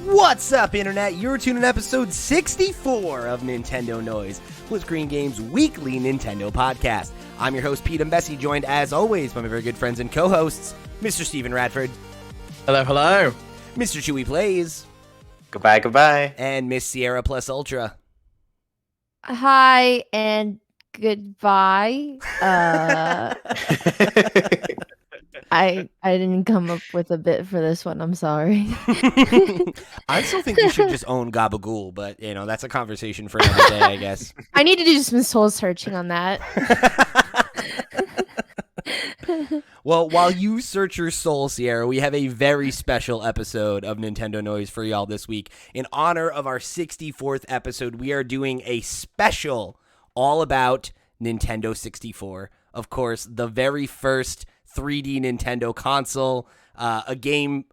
What's up, Internet? You're tuning in episode 64 of Nintendo Noise, Blitzscreen Games' weekly Nintendo podcast. I'm your host, Pete and Bessie, joined as always by my very good friends and co-hosts, Mr. Stephen Radford. Hello, hello. Mr. Chewy Plays. Goodbye, goodbye. And Miss Sierra Plus Ultra. Hi and goodbye. I didn't come up with a bit for this one. I'm sorry. I still think you should just own Gabagool, but that's a conversation for another day, I guess. I need to do some soul searching on that. Well, while you search your soul, Sierra, we have a very special episode of Nintendo Noise for y'all this week. In honor of our 64th episode, we are doing a special all about Nintendo 64. Of course, the very first 3D Nintendo console, a game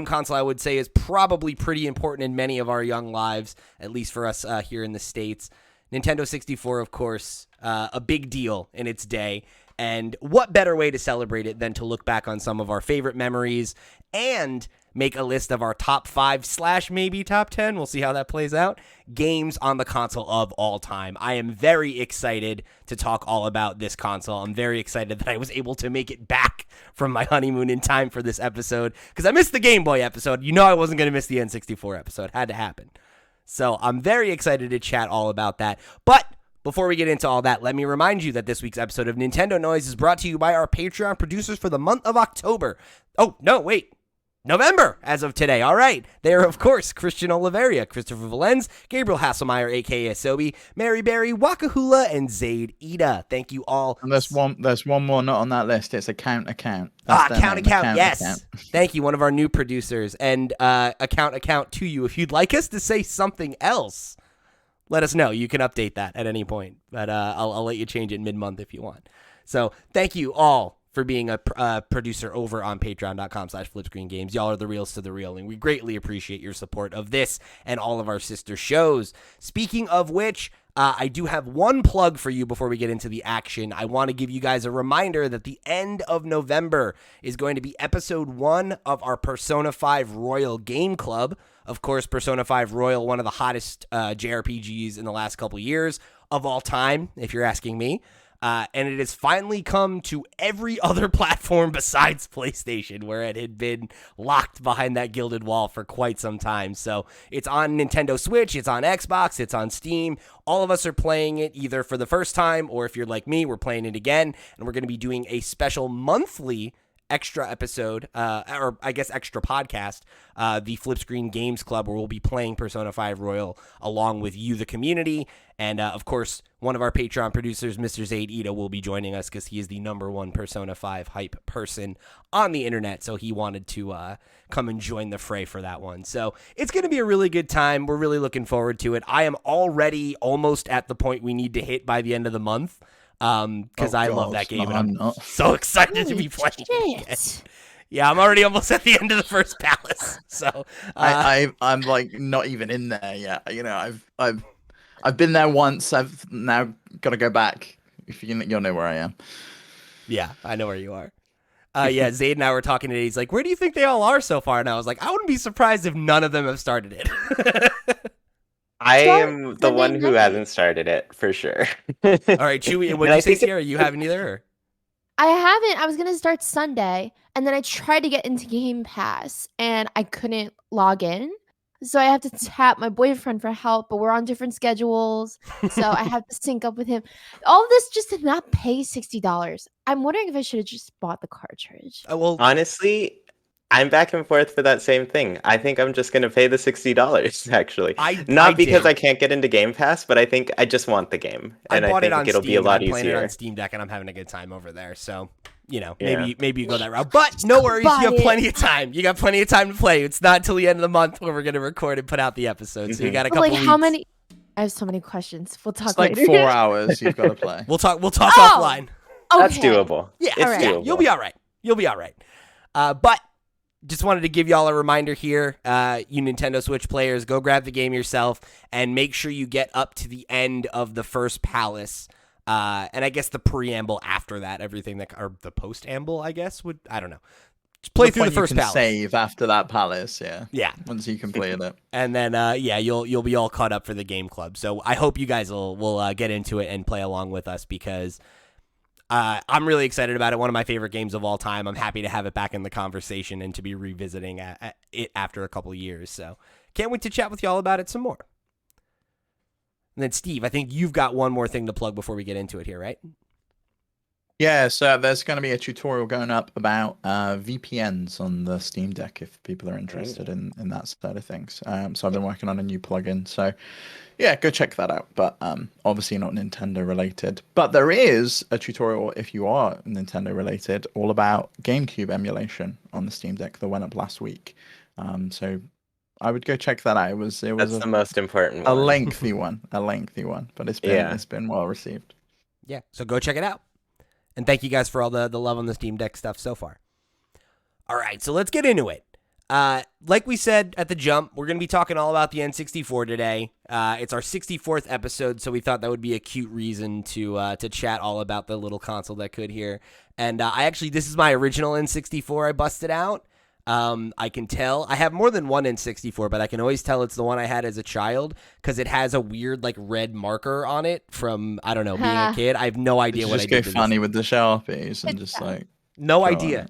console I would say is probably pretty important in many of our young lives, at least for us here in the States. Nintendo 64, of course, a big deal in its day. And what better way to celebrate it than to look back on some of our favorite memories and make a list of our top 5 / maybe top 10, we'll see how that plays out, games on the console of all time. I am very excited to talk all about this console. I'm very excited that I was able to make it back from my honeymoon in time for this episode, because I missed the Game Boy episode. You know I wasn't going to miss the N64 episode. Had to happen. So I'm very excited to chat all about that. But before we get into all that, let me remind you that this week's episode of Nintendo Noise is brought to you by our Patreon producers for the month of October. Oh, no, wait. November, as of today. All right. They are, of course, Christian Oliveria, Christopher Valenz, Gabriel Hasselmeyer, a.k.a. Asobi, Mary Berry, Wakahula, and Zaid Ida. Thank you all. And there's one more not on that list. It's Account. Count, yes. Thank you, one of our new producers. And account to you. If you'd like us to say something else, let us know. You can update that at any point, but I'll let you change it mid-month if you want. So thank you all for being a producer over on patreon.com/flipscreengames. Y'all are the reals to the real, and we greatly appreciate your support of this and all of our sister shows. Speaking of which, I do have one plug for you before we get into the action. I want to give you guys a reminder that the end of November is going to be episode 1 of our Persona 5 Royal Game Club. Of course, Persona 5 Royal, one of the hottest JRPGs in the last couple years of all time, if you're asking me. And it has finally come to every other platform besides PlayStation, where it had been locked behind that gilded wall for quite some time. So it's on Nintendo Switch, it's on Xbox, it's on Steam. All of us are playing it either for the first time, or if you're like me, we're playing it again. And we're going to be doing a special monthly extra episode, or I guess extra podcast, the Flipscreen Games Club, where we'll be playing Persona 5 Royal along with you, the community. And, of course, one of our Patreon producers, Mr. Zaid Ida, will be joining us because he is the #1 Persona 5 hype person on the internet. So he wanted to come and join the fray for that one. So it's going to be a really good time. We're really looking forward to it. I am already almost at the point we need to hit by the end of the month. Because I love that game, and I'm so excited to be playing it again. Yeah, I'm already almost at the end of the first palace. So I'm like not even in there yet. I've been there once. I've now got to go back. If you'll know where I am. Yeah, I know where you are. Yeah, Zaid and I were talking today. He's like, "Where do you think they all are so far?" And I was like, "I wouldn't be surprised if none of them have started it." I am the one who hasn't started it, for sure. All right, Chewy, what did you say, Sierra? You haven't either? Or? I haven't. I was going to start Sunday, and then I tried to get into Game Pass, and I couldn't log in. So I have to tap my boyfriend for help, but we're on different schedules, so I have to sync up with him. All of this just to not pay $60. I'm wondering if I should have just bought the cartridge. Honestly, I'm back and forth for that same thing. I think I'm just going to pay the $60, actually. Not because I can't get into Game Pass, but I think I just want the game. And I think it'll be a lot easier. I'm playing it on Steam Deck, and I'm having a good time over there. So, maybe you go that route. But no worries, you have plenty of time. You got plenty of time to play. It's not until the end of the month when we're going to record and put out the episode. So you got a couple weeks. How many? I have so many questions. We'll talk later. It's like 4 hours you've got to play. We'll talk offline. Okay. That's doable. Yeah, it's doable. You'll be all right. But just wanted to give y'all a reminder here, you Nintendo Switch players, go grab the game yourself and make sure you get up to the end of the first palace. And I guess the preamble after that, everything that, or the post-amble, I guess, I don't know. just play through the first you can palace. Save after that palace, yeah. Yeah. Once you completed it. And then, you'll be all caught up for the game club. So I hope you guys will get into it and play along with us because I'm really excited about it. One of my favorite games of all time. I'm happy to have it back in the conversation and to be revisiting it after a couple of years. So can't wait to chat with y'all about it some more. And then, Steve, I think you've got one more thing to plug before we get into it here, right? Yeah, so there's going to be a tutorial going up about VPNs on the Steam Deck if people are interested in that side of things. So I've been working on a new plugin. So yeah, go check that out. But obviously not Nintendo related. But there is a tutorial if you are Nintendo related all about GameCube emulation on the Steam Deck that went up last week. So I would go check that out. It was That's the most important a one. lengthy one, but it's been well received. Yeah, so go check it out. And thank you guys for all the love on the Steam Deck stuff so far. All right, so let's get into it. Like we said at the jump, we're going to be talking all about the N64 today. It's our 64th episode, so we thought that would be a cute reason to chat all about the little console that could here. And this is my original N64 I busted out. I can tell. I have more than one N64, but I can always tell it's the one I had as a child because it has a weird like red marker on it from, I don't know, being a kid. I have no idea what I did. Just go funny with the Sharpies and just like... No idea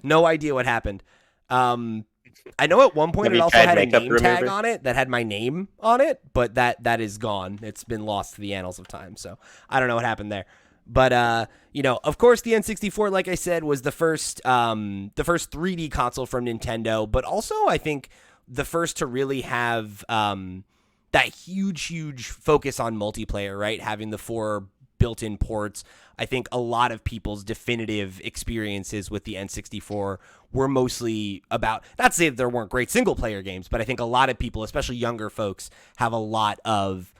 what happened. I know at one point it also had a name tag on it that had my name on it, but that is gone. It's been lost to the annals of time, so I don't know what happened there. But of course, the N64, like I said, was the first 3D console from Nintendo, but also I think the first to really have that huge focus on multiplayer, right? Having the 4 built-in ports. I think a lot of people's definitive experiences with the N64 were mostly about, not to say that there weren't great single-player games, but I think a lot of people, especially younger folks, have a lot of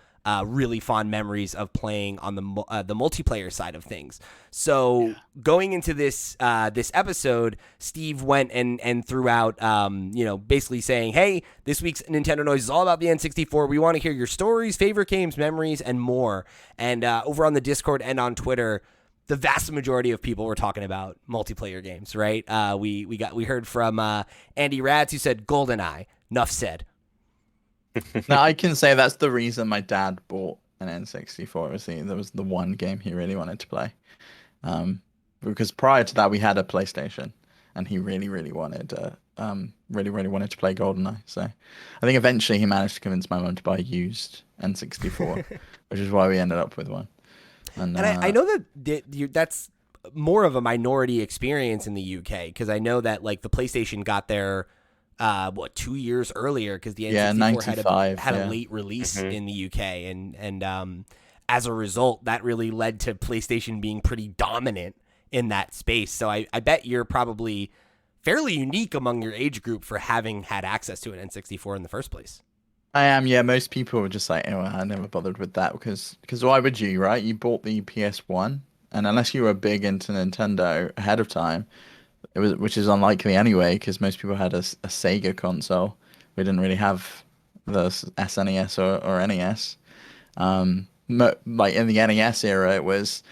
really fond memories of playing on the multiplayer side of things. So going into this episode, Steve went and threw out, basically saying, hey, this week's Nintendo Noise is all about the N64. We want to hear your stories, favorite games, memories, and more. And over on the Discord and on Twitter, the vast majority of people were talking about multiplayer games, right? We heard from Andy Rads, who said GoldenEye. Nuff said. Now I can say that's the reason my dad bought an N64. That was the one game he really wanted to play. Because prior to that we had a PlayStation, and he really wanted wanted to play GoldenEye. So I think eventually he managed to convince my mum to buy a used N64, which is why we ended up with one. And I know that that's more of a minority experience in the UK, because I know that like the PlayStation got their 2 years earlier, because the N64 had a late release in the UK, and as a result, that really led to PlayStation being pretty dominant in that space. So I bet you're probably fairly unique among your age group for having had access to an N64 in the first place. I am, yeah. Most people were just like, oh, I never bothered with that because why would you, right? You bought the PS1, and unless you were big into Nintendo ahead of time, which is unlikely anyway, because most people had a Sega console. We didn't really have the SNES or NES. Like in the NES era, it was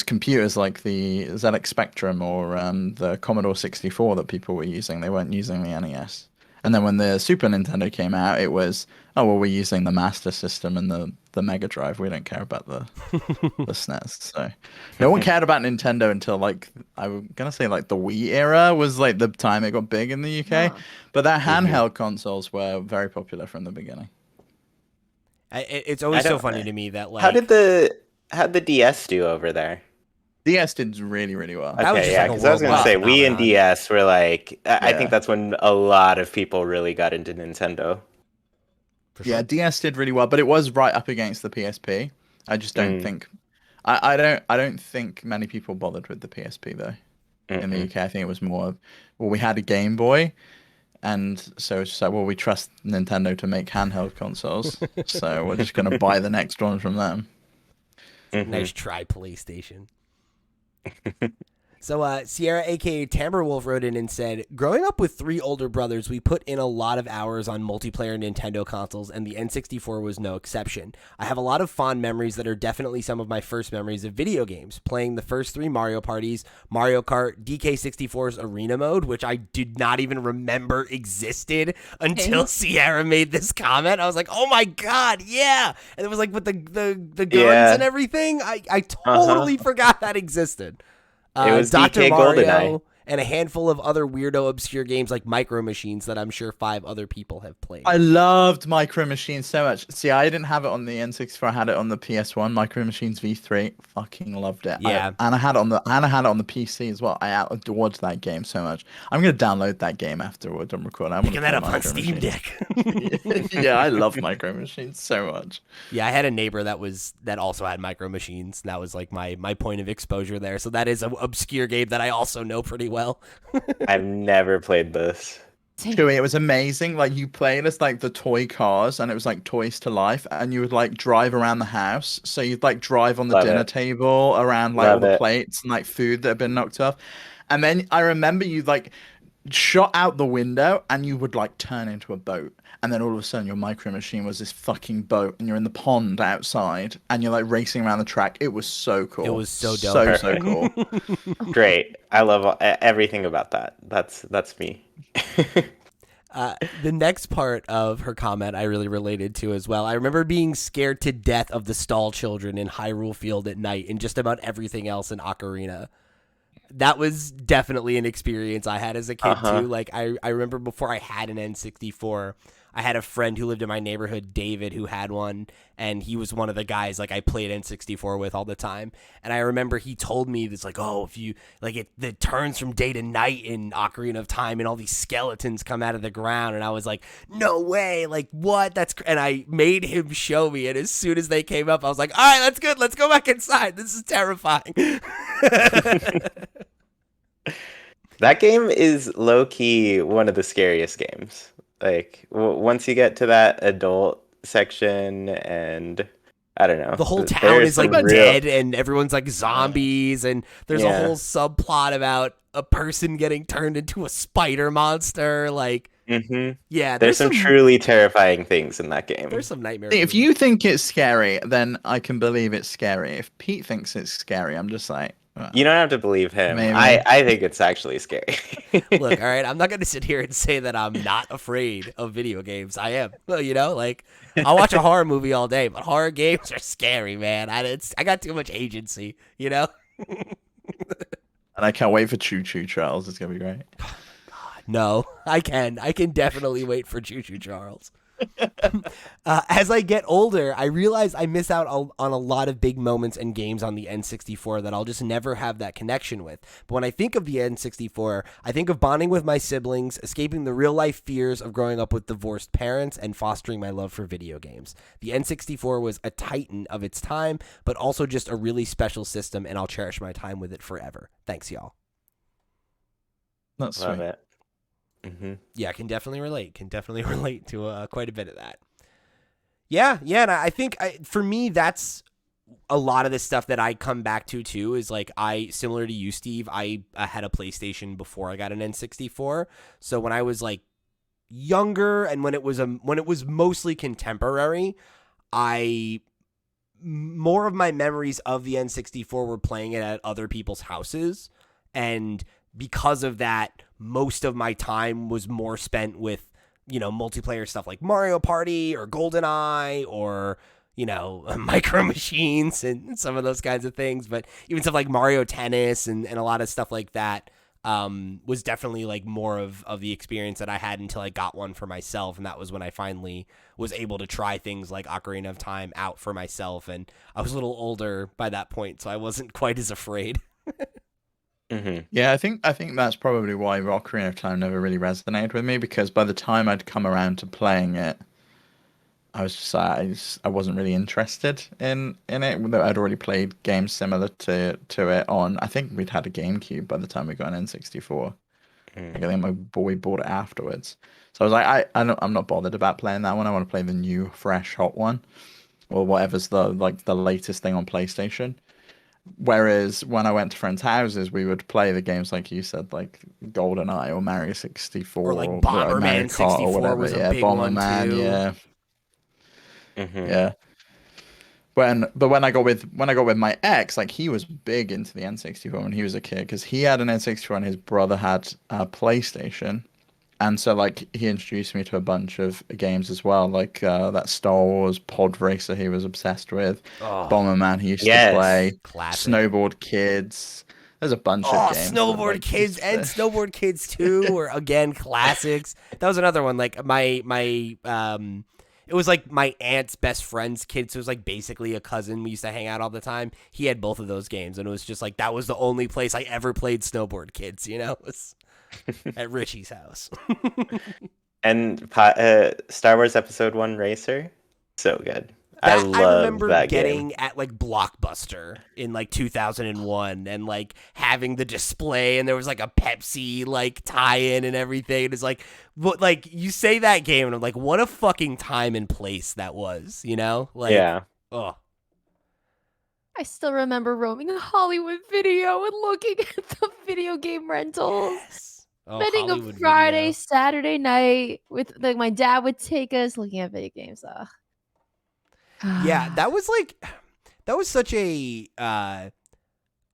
computers like the ZX Spectrum or the Commodore 64 that people were using. They weren't using the NES. And then when the Super Nintendo came out, it was, oh, well, we're using the Master System and the Mega Drive. We don't care about the SNES. So no one cared about Nintendo until, like, I'm going to say, like, the Wii era was, like, the time it got big in the UK. Yeah. But that handheld consoles were very popular from the beginning. It's always so funny to me that, like... How'd the DS do over there? DS did really well. Okay, yeah, because I was going to say, Wii and DS were like... I think that's when a lot of people really got into Nintendo. Sure. Yeah, DS did really well, but it was right up against the PSP. I just don't think... I don't think many people bothered with the PSP, though. In the UK, I think it was more... Well, we had a Game Boy, and so it's just like, well, we trust Nintendo to make handheld consoles, so we're just going to buy the next one from them. Nice try, PlayStation. So Sierra, aka Tamberwolf, wrote in and said, growing up with 3 older brothers, we put in a lot of hours on multiplayer Nintendo consoles, and the N64 was no exception. I have a lot of fond memories that are definitely some of my first memories of video games, playing the first 3 Mario parties, Mario Kart, DK64's Arena Mode, which I did not even remember existed until Sierra made this comment. I was like, oh my god, yeah! And it was like with the guns and everything. I totally forgot that existed. It was Dr. DK Mario GoldenEye. and a handful of other weirdo obscure games like Micro Machines that I'm sure 5 other people have played. I loved Micro Machines so much. See, I didn't have it on the N64. I had it on the PS1. Micro Machines V3. Fucking loved it. Yeah. And I had it on the PC as well. I adored that game so much. I'm gonna download that game afterwards. I'm recording. I'm picking that up on Steam Deck. Yeah, I love Micro Machines so much. Yeah, I had a neighbor that also had Micro Machines. That was like my point of exposure there. So that is an obscure game that I also know pretty well. I've never played this. Chewy, it was amazing. Like, you played as like the toy cars, and it was like toys to life, and you would like drive around the house. So you'd like drive on the dinner table around like all the plates and like food that had been knocked off. And then I remember you like shot out the window and you would like turn into a boat, and then all of a sudden your Micro Machine was this fucking boat, and you're in the pond outside and you're like racing around the track. It was so cool. It was so dope. So cool. Great. I love everything about that. That's me. The next part of her comment I really related to as well. I remember being scared to death of the stall children in Hyrule Field at night and just about everything else in Ocarina. That was definitely an experience I had as a kid too. Like I remember before I had an N64, I had a friend who lived in my neighborhood, David, who had one, and he was one of the guys like I played N64 with all the time. And I remember he told me this, like, oh, if you like it turns from day to night in Ocarina of Time, and all these skeletons come out of the ground. And I was like, no way, like what? And I made him show me. And as soon as they came up, I was like, all right, that's good. Let's go back inside. This is terrifying. That game is low-key one of the scariest games. Like, once you get to that adult section, and I don't know. The whole town is like dead, and everyone's like zombies, and there's a whole subplot about a person getting turned into a spider monster. Like, yeah, there's some truly terrifying things in that game. There's some nightmares. If you think it's scary, then I can believe it's scary. If Pete thinks it's scary, I'm just like, you don't have to believe him. Maybe. I think it's actually scary. Look, all right, I'm not going to sit here and say that I'm not afraid of video games. I am. Well, you know, like, I'll watch a horror movie all day, but horror games are scary, man. I got too much agency, you know? And I can't wait for Choo Choo Charles. It's going to be great. God, no, I can definitely wait for Choo Choo Charles. As I get older, I realize I miss out on a lot of big moments and games on the N64 that I'll just never have that connection with. But when I think of the N64, I think of bonding with my siblings, escaping the real-life fears of growing up with divorced parents, and fostering my love for video games. The N64 was a titan of its time, but also just a really special system, and I'll cherish my time with it forever. Thanks, y'all. That's sweet. Love it. Yeah, I can definitely relate. To quite a bit of that. Yeah, and I think for me, that's a lot of the stuff that I come back to too. Is like similar to you, Steve. I had a PlayStation before I got an N64. So when I was like younger, and when it was mostly contemporary, more of my memories of the N64 were playing it at other people's houses, and because of that, most of my time was more spent with, you know, multiplayer stuff like Mario Party or GoldenEye or, you know, Micro Machines and some of those kinds of things. But even stuff like Mario Tennis and a lot of stuff like that was definitely like more of the experience that I had until I got one for myself. And that was when I finally was able to try things like Ocarina of Time out for myself. And I was a little older by that point, so I wasn't quite as afraid. Yeah, I think that's probably why Ocarina of Time never really resonated with me, because by the time I'd come around to playing it, I was just I wasn't really interested in it. I'd already played games similar to it on. I think we'd had a GameCube by the time we got an N64. I think my boy bought it afterwards. So I was like, I'm not bothered about playing that one. I want to play the new, fresh, hot one, or whatever's the latest thing on PlayStation. Whereas when I went to friends' houses, we would play the games like you said, like GoldenEye or Mario 64 Or like or Mario Bomberman Kart or 64 whatever. was a Yeah, big one Bomberman. too. Yeah, Mm-hmm. yeah. When I got with my ex, like he was big into the N64 when he was a kid because he had an N64 and his brother had a PlayStation, and so like he introduced me to a bunch of games as well, like that Star Wars Pod Racer he was obsessed with, Oh, Bomberman he used to Yes. play, classic. Snowboard Kids. There's a bunch of Oh, games that Snowboard like Kids just and Snowboard Kids 2 were again classics. That was another one. Like my it was like my aunt's best friend's kid, so it was like basically a cousin. We used to hang out all the time. He had both of those games, and it was just like that was the only place I ever played Snowboard Kids, you know? It was at Richie's house. And Star Wars Episode 1 Racer, so good. I That I love remember that getting game. at like Blockbuster in like 2001 and like having the display, and there was like a Pepsi like tie-in and everything. It's like, what, like you say that game and I'm like, what a fucking time and place that was, you know? Like, Yeah. oh, I still remember roaming Hollywood Video and looking at the video game rentals. yes. Oh, Spending a Hollywood Friday, Video. Saturday night with like my dad would take us looking at video games. Yeah, that was like, that was such a I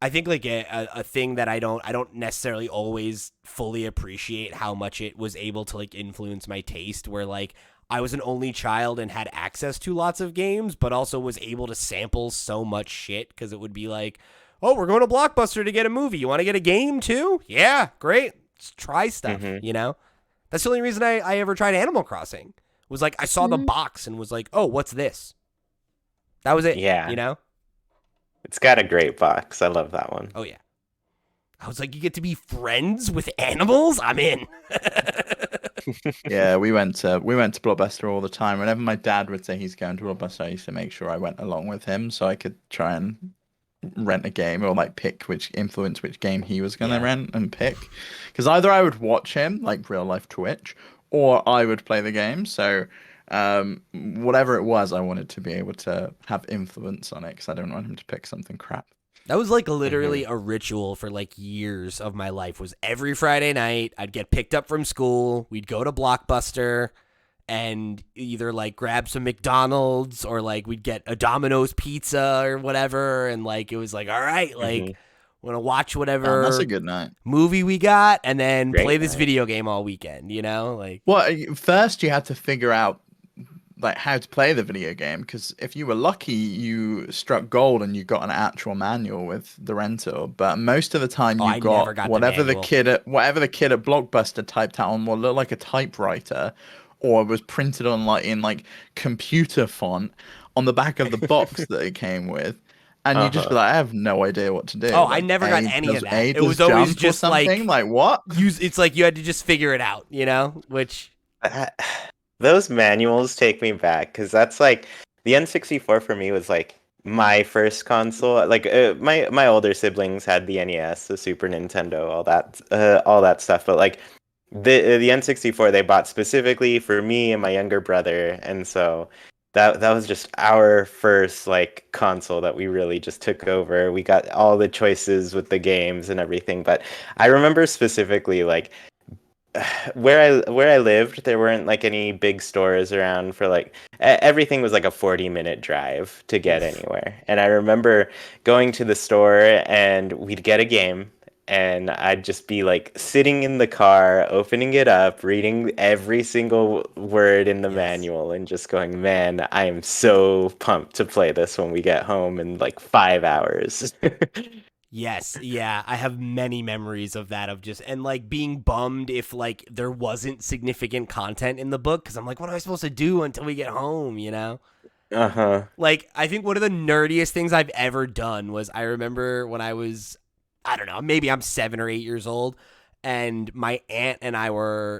think like a thing that I don't necessarily always fully appreciate how much it was able to like influence my taste, where like I was an only child and had access to lots of games, but also was able to sample so much shit because it would be like, oh, we're going to Blockbuster to get a movie. You want to get a game too? Yeah, great. Let's try stuff, you know? That's the only reason I ever tried Animal Crossing. Was like I saw the box and was like, oh, what's this? That was it. Yeah. You know? It's got a great box. I love that one. Oh, yeah. I was like, you get to be friends with animals? I'm in. Yeah, we went to Blockbuster all the time. Whenever my dad would say he's going to Blockbuster, I used to make sure I went along with him so I could try and rent a game or like pick which game he was going to rent and pick. Because either I would watch him, like real life Twitch, or I would play the game. So whatever it was, I wanted to be able to have influence on it because I don't want him to pick something crap. That was like literally a ritual for like years of my life. Was every Friday night I'd get picked up from school, we'd go to Blockbuster and either like grab some McDonald's or like we'd get a Domino's pizza or whatever, and like it was like, all right, like we're gonna watch whatever That's a good night. movie we got and then Great play this night. video game all weekend, you know? Like, Well, first you had to figure out like how to play the video game because if you were lucky you struck gold and you got an actual manual with the rental, but most of the time I you never got got the whatever the manual. kid at Blockbuster typed out on what looked like a typewriter or was printed on like in like computer font on the back of the box that it came with. And you just be like, I have no idea what to do. oh, I Like, never got A any does- of that. A It does was always jump or just something? like what? it's like you had to just figure it out, you know? Which Those manuals take me back because that's like the N64 for me was like my first console. Like my older siblings had the NES, the Super Nintendo, all that stuff. But like the N64 they bought specifically for me and my younger brother, and so that was just our first like console that we really just took over. We got all the choices with the games and everything. But I remember specifically like where I lived, there weren't like any big stores around for like everything was like a 40-minute drive to get anywhere. And I remember going to the store and we'd get a game and I'd just be like sitting in the car, opening it up, reading every single word in the manual and just going, man, I am so pumped to play this when we get home in like 5 hours. yes, yeah, I have many memories of that, of just and like being bummed if like there wasn't significant content in the book because I'm like, what am I supposed to do until we get home, you know? Like, I think one of the nerdiest things I've ever done was I remember when I was, I don't know, maybe I'm 7 or 8 years old, and my aunt and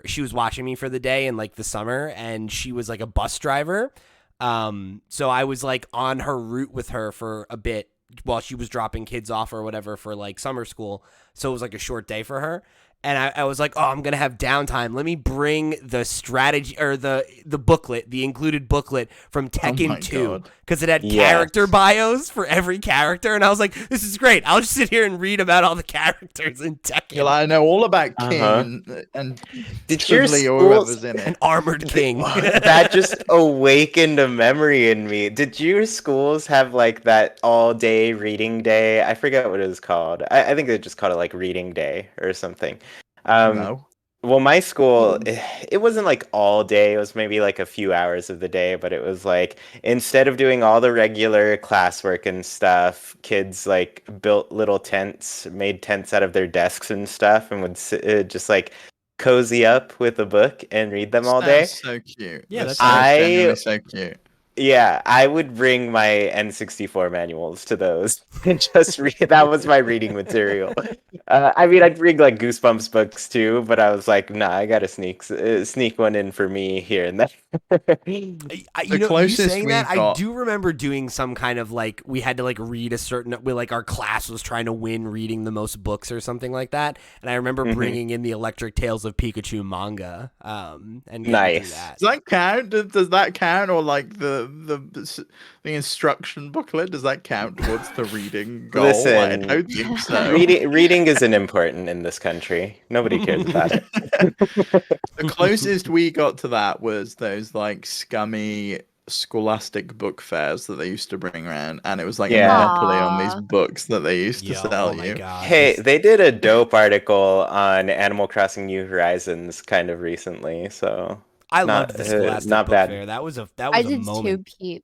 she was watching me for the day in like the summer, and she was like a bus driver. So I was like on her route with her for a bit while she was dropping kids off or whatever for like summer school. So it was like a short day for her. And I was like, oh, I'm gonna have downtime. Let me bring the strategy or the booklet, the included booklet from Tekken 2, because it had character bios for every character. And I was like, this is great. I'll just sit here and read about all the characters in Tekken. I know all about King and did your or whoever's in it. An armored king. That just awakened a memory in me. Did your schools have like that all day reading day? I forget what it was called. I think they just called it like reading day or something. No. Well, my school, it wasn't like all day. It was maybe like a few hours of the day, but it was like instead of doing all the regular classwork and stuff, kids like built little tents, made tents out of their desks and stuff, and would just like cozy up with a book and read them all day. So cute. Yeah, that's genuinely so cute. Yeah, I would bring my N64 manuals to those and just read. That was my reading material. I mean, I'd bring like Goosebumps books too, but I was like, nah, I gotta sneak one in for me here and there. You saying that, I do remember doing some kind of like, we had to like read a certain, like our class was trying to win reading the most books or something like that. And I remember bringing in the Electric Tales of Pikachu manga. And nice. That. Does that count? Does that count? Or like the instruction booklet, does that count towards the reading goal? Listen, I don't think so. Reading isn't important in this country. Nobody cares about it. The closest we got to that was those like scummy scholastic book fairs that they used to bring around, and it was like a monopoly on these books that they used to sell you. God. Hey, they did a dope article on Animal Crossing New Horizons kind of recently, so I loved the Scholastic not Book bad. Fair. That was a I did moment. too, Pete.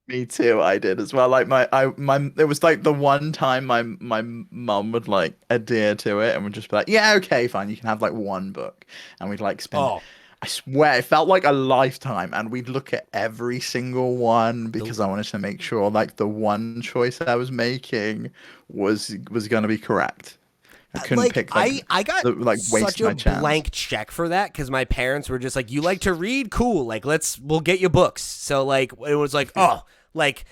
Me too. I did as well. Like it was like the one time my mum would like adhere to it and would just be like, yeah, okay, fine, you can have like one book, and we'd like spend. Oh. I swear, it felt like a lifetime, and we'd look at every single one because I wanted to make sure like the one choice I was making was going to be correct. I couldn't pick. I got such a blank check for that because my parents were just like, "You like to read? Cool. Like, we'll get you books." So like, it was like, oh, like,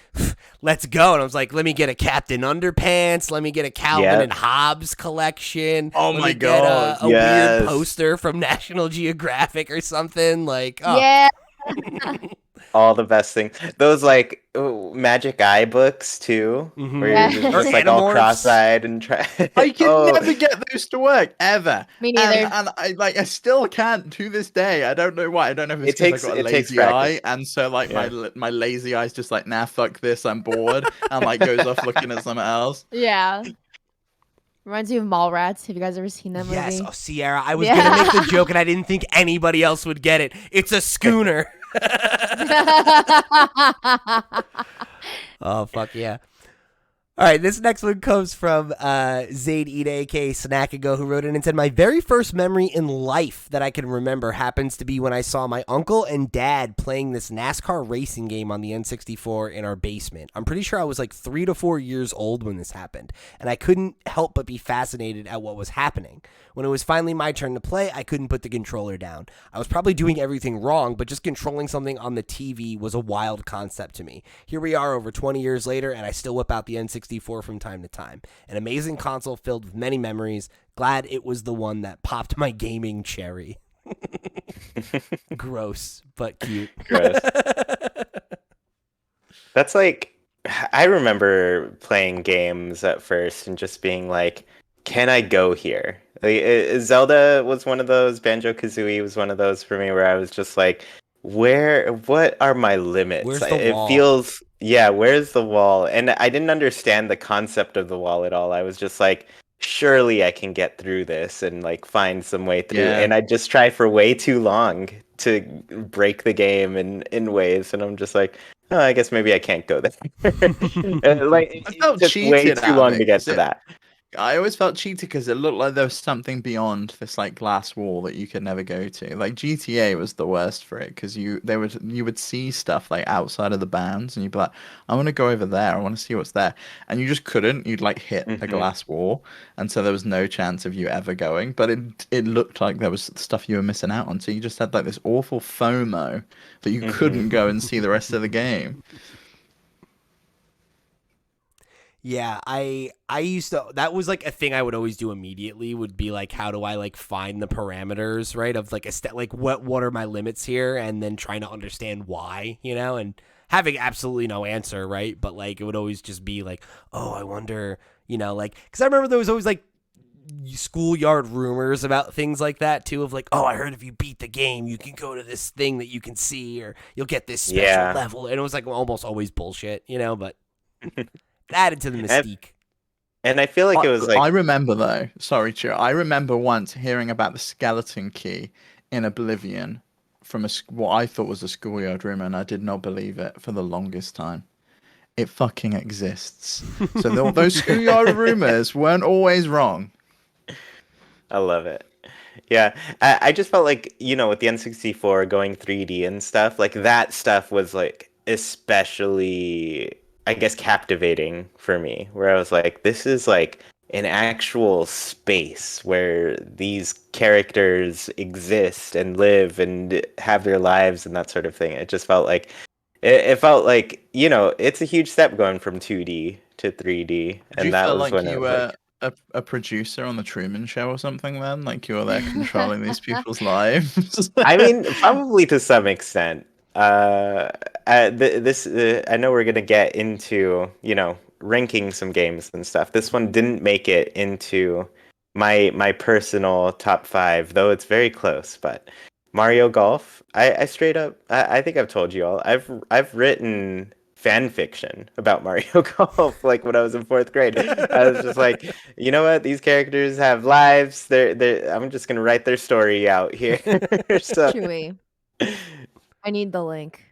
let's go. And I was like, let me get a Captain Underpants. Let me get a Calvin and Hobbes collection. Oh my god, get a weird poster from National Geographic or something. Like, oh. Yeah. All the best things. Those like Magic Eye books too, where you're just like all cross-eyed and try. I can never get those to work ever. Me neither. And I still can't to this day. I don't know why. I don't know if it's because I got a lazy eye, and so like my lazy eye's just like, nah, fuck this, I'm bored, and like goes off looking at something else. Yeah. Reminds me of Mallrats. Have you guys ever seen that movie? Yes. Oh, Sierra, I was gonna make the joke, and I didn't think anybody else would get it. It's a schooner. Oh, fuck yeah. All right, this next one comes from Zaid Ida, aka Snackago, who wrote in and said, my very first memory in life that I can remember happens to be when I saw my uncle and dad playing this NASCAR racing game on the N64 in our basement. I'm pretty sure I was like 3 to 4 years old when this happened, and I couldn't help but be fascinated at what was happening. When it was finally my turn to play, I couldn't put the controller down. I was probably doing everything wrong, but just controlling something on the TV was a wild concept to me. Here we are over 20 years later, and I still whip out the N64 from time to time. An amazing console filled with many memories. Glad it was the one that popped my gaming cherry. Gross, but cute. Gross. That's like, I remember playing games at first and just being like, can I go here? Like, Zelda was one of those. Banjo-Kazooie was one of those for me where I was just like, what are my limits? Where's the wall? It feels, where's the wall? And I didn't understand the concept of the wall at all. I was just like, surely I can get through this and like find some way through. And I just try for way too long to break the game in ways. And I'm just like, oh, I guess maybe I can't go there. Like, I felt just way too long to get to that. I always felt cheated because it looked like there was something beyond this like glass wall that you could never go to. Like GTA was the worst for it because you would see stuff like outside of the bounds and you'd be like, I want to go over there, I want to see what's there, and you just couldn't. You'd like hit a glass wall, and so there was no chance of you ever going. But it looked like there was stuff you were missing out on, so you just had like this awful FOMO that you couldn't go and see the rest of the game. Yeah, I used to, that was like a thing I would always do immediately, would be like, how do I like find the parameters, right? Of like like what are my limits here, and then trying to understand why, and having absolutely no answer, right? But like it would always just be like, oh, I wonder, like, because I remember there was always like schoolyard rumors about things like that too, of like, oh, I heard if you beat the game you can go to this thing that you can see, or you'll get this special level, and it was like almost always bullshit, but it added to the mystique. And I feel like it was like, I remember though, sorry, Cher, I remember once hearing about the skeleton key in Oblivion from what I thought was a schoolyard rumor, and I did not believe it for the longest time. It fucking exists. So those schoolyard rumors weren't always wrong. I love it. Yeah, I just felt like, with the N64 going 3D and stuff, like that stuff was like especially, I guess, captivating for me, where I was like, this is like an actual space where these characters exist and live and have their lives and that sort of thing. It just felt like, it felt like, it's a huge step going from 2D to 3D. Do you And that feel was like when you it was were like, a producer on the Truman Show or something then? Like you were there controlling these people's lives? I mean, probably to some extent. I know we're gonna get into ranking some games and stuff. This one didn't make it into my personal top 5, though it's very close. But Mario Golf, I straight up, I think I've told you all, I've written fan fiction about Mario Golf like when I was in 4th grade. I was just like, you know what? These characters have lives. I'm just gonna write their story out here. So Chewy. I need the link.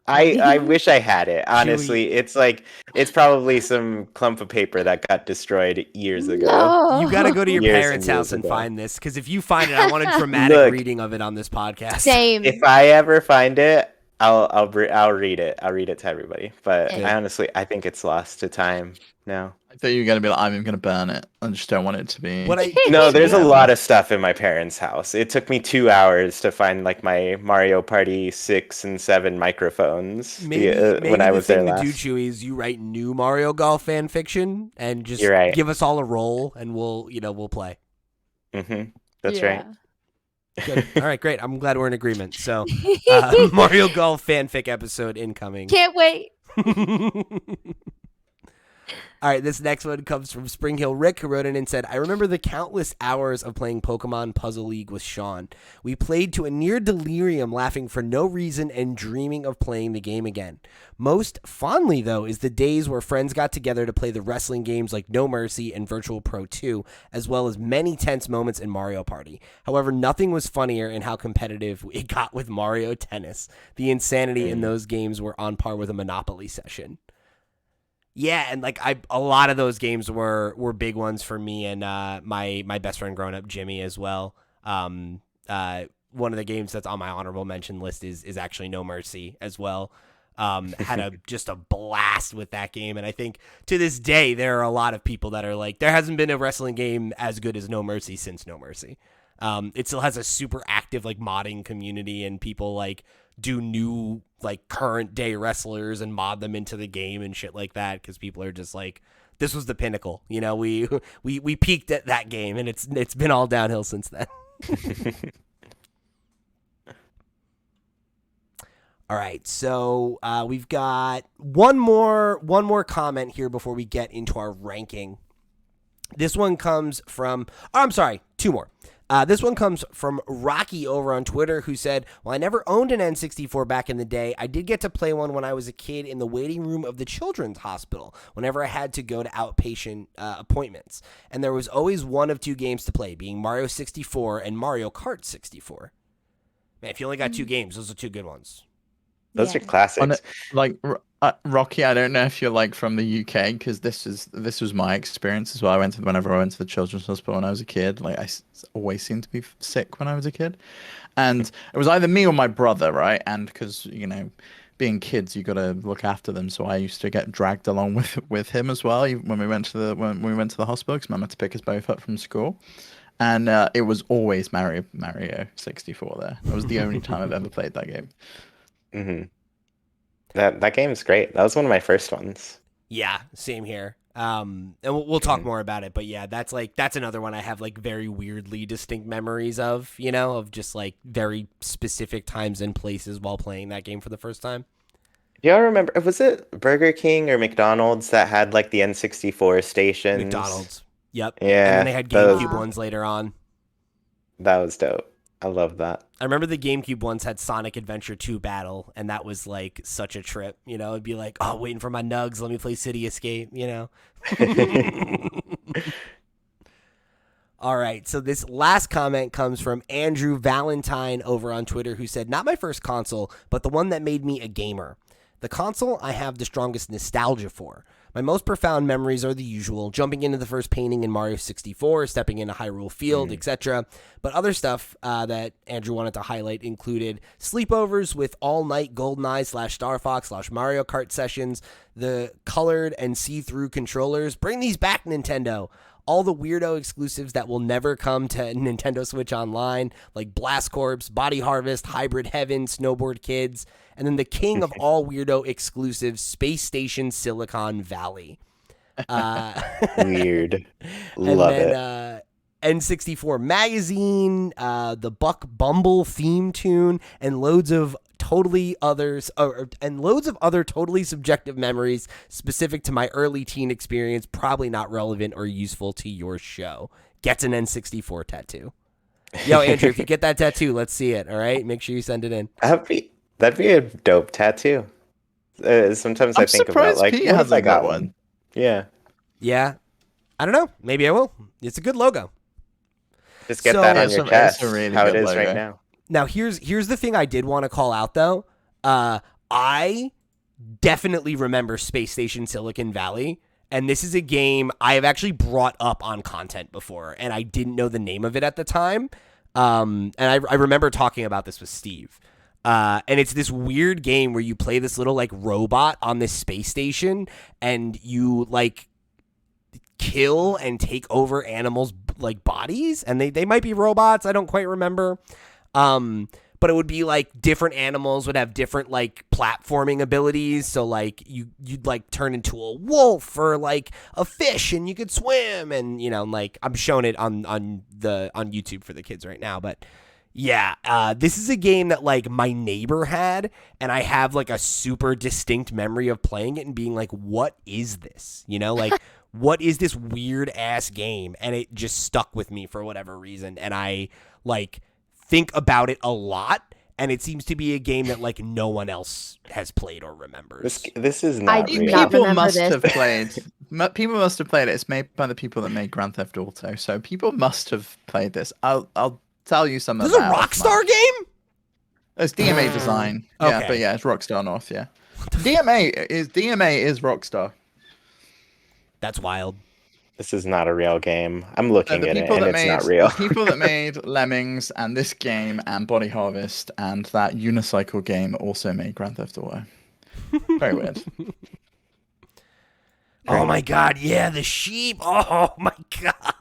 I wish I had it. Honestly, Chewy. it's probably some clump of paper that got destroyed years ago. No. You got to go to your Years parents' and years house and ago. find this, because if you find it, I want a dramatic Look. reading of it on this podcast. Same. If I ever find it, I'll read it. I'll read it to everybody. But Good. I think it's lost to time now. I thought you were gonna be like, I'm gonna burn it. I just don't want it to be. No, there's a Yeah. lot of stuff in my parents' house. It took me 2 hours to find like my Mario Party 6 and 7 microphones Maybe when I the was there thing to last. do, Chewy, is you write new Mario Golf fan fiction and just You're right. give us all a roll, and we'll play. That's right. Good. All right, great. I'm glad we're in agreement. So, Mario Golf fanfic episode incoming. Can't wait. All right, this next one comes from Spring Hill Rick, who wrote in and said, I remember the countless hours of playing Pokemon Puzzle League with Sean. We played to a near delirium, laughing for no reason and dreaming of playing the game again. Most fondly, though, is the days where friends got together to play the wrestling games like No Mercy and Virtual Pro 2, as well as many tense moments in Mario Party. However, nothing was funnier in how competitive it got with Mario Tennis. The insanity in those games were on par with a Monopoly session. Yeah, and like a lot of those games were big ones for me and my best friend growing up, Jimmy, as well. One of the games that's on my honorable mention list is actually No Mercy as well. Had just a blast with that game, and I think to this day there are a lot of people that are like, there hasn't been a wrestling game as good as No Mercy since No Mercy. It still has a super active like modding community, and people like do new like current day wrestlers and mod them into the game and shit like that, because people are just like, this was the pinnacle. We peaked at that game, and it's been all downhill since then. All right, so we've got one more comment here before we get into our ranking. This one comes from, two more. This one comes from Rocky over on Twitter, who said, well, I never owned an N64 back in the day. I did get to play one when I was a kid in the waiting room of the children's hospital whenever I had to go to outpatient appointments. And there was always one of two games to play, being Mario 64 and Mario Kart 64. Man, if you only got two games, those are two good ones. Those are classics. Rocky, I don't know if you're like from the UK, because this was my experience as well. Whenever I went to the children's hospital when I was a kid, like always seemed to be sick when I was a kid, and it was either me or my brother, right? And because being kids, you got to look after them, so I used to get dragged along with him as well when we went to the hospital, because Mum had to pick us both up from school. And it was always Mario 64 there. That was the only time I've ever played that game. That game is great. That was one of my first ones. Yeah, same here. And we'll talk more about it, but yeah, that's another one I have like very weirdly distinct memories of, of just like very specific times and places while playing that game for the first time. Do y'all remember, was it Burger King or McDonald's that had like the N64 stations? McDonald's. Yep. Yeah. And then they had GameCube ones later on. That was dope. I love that. I remember the GameCube ones had Sonic Adventure 2 Battle, and that was like such a trip. It'd be like, oh, waiting for my nugs, let me play City Escape, All right, so this last comment comes from Andrew Valentine over on Twitter, who said, not my first console, but the one that made me a gamer. The console I have the strongest nostalgia for. My most profound memories are the usual, jumping into the first painting in Mario 64, stepping into Hyrule Field, etc. But other stuff that Andrew wanted to highlight included sleepovers with all-night GoldenEye / Star Fox / Mario Kart sessions, the colored and see-through controllers. Bring these back, Nintendo. All the weirdo exclusives that will never come to Nintendo Switch Online, like Blast Corps, Body Harvest, Hybrid Heaven, Snowboard Kids, and then the king of all weirdo exclusives, Space Station Silicon Valley. Weird. Love it. N64 Magazine, the Buck Bumble theme tune, and loads of other totally subjective memories specific to my early teen experience, probably not relevant or useful to your show. Gets an N64 tattoo. Yo, Andrew, if you get that tattoo, let's see it, all right? Make sure you send it in. That'd be a dope tattoo. Sometimes I think about like, Pete what has if I a got good one? Yeah. Yeah. I don't know. Maybe I will. It's a good logo. Just get that on your chest. Really how it is logo. right now. Now, here's the thing I did want to call out, though. I definitely remember Space Station Silicon Valley, and this is a game I have actually brought up on content before, and I didn't know the name of it at the time. And I remember talking about this with Steve. And it's this weird game where you play this little like robot on this space station, and you like kill and take over animals like bodies, and they might be robots. I don't quite remember. But it would be like different animals would have different like platforming abilities. So like you'd like turn into a wolf or like a fish, and you could swim, and like I'm showing it on YouTube for the kids right now. But yeah, this is a game that like my neighbor had, and I have like a super distinct memory of playing it and being like, what is this? Like what is this weird ass game? And it just stuck with me for whatever reason, and I like think about it a lot, and it seems to be a game that like no one else has played or remembers. This is not do real. not People remember must this. have played. People must have played it. It's made by the people that made Grand Theft Auto, so people must have played this. I'll tell you something. This is a Rockstar game? It's DMA design. Yeah, Okay. but yeah, it's Rockstar North. Yeah, DMA is Rockstar. That's wild. This is not a real game. I'm looking The at it, people and that it's made not real. the people that made Lemmings and this game and Body Harvest and that unicycle game also made Grand Theft Auto. Very weird. Oh my god, yeah, the sheep. Oh my god.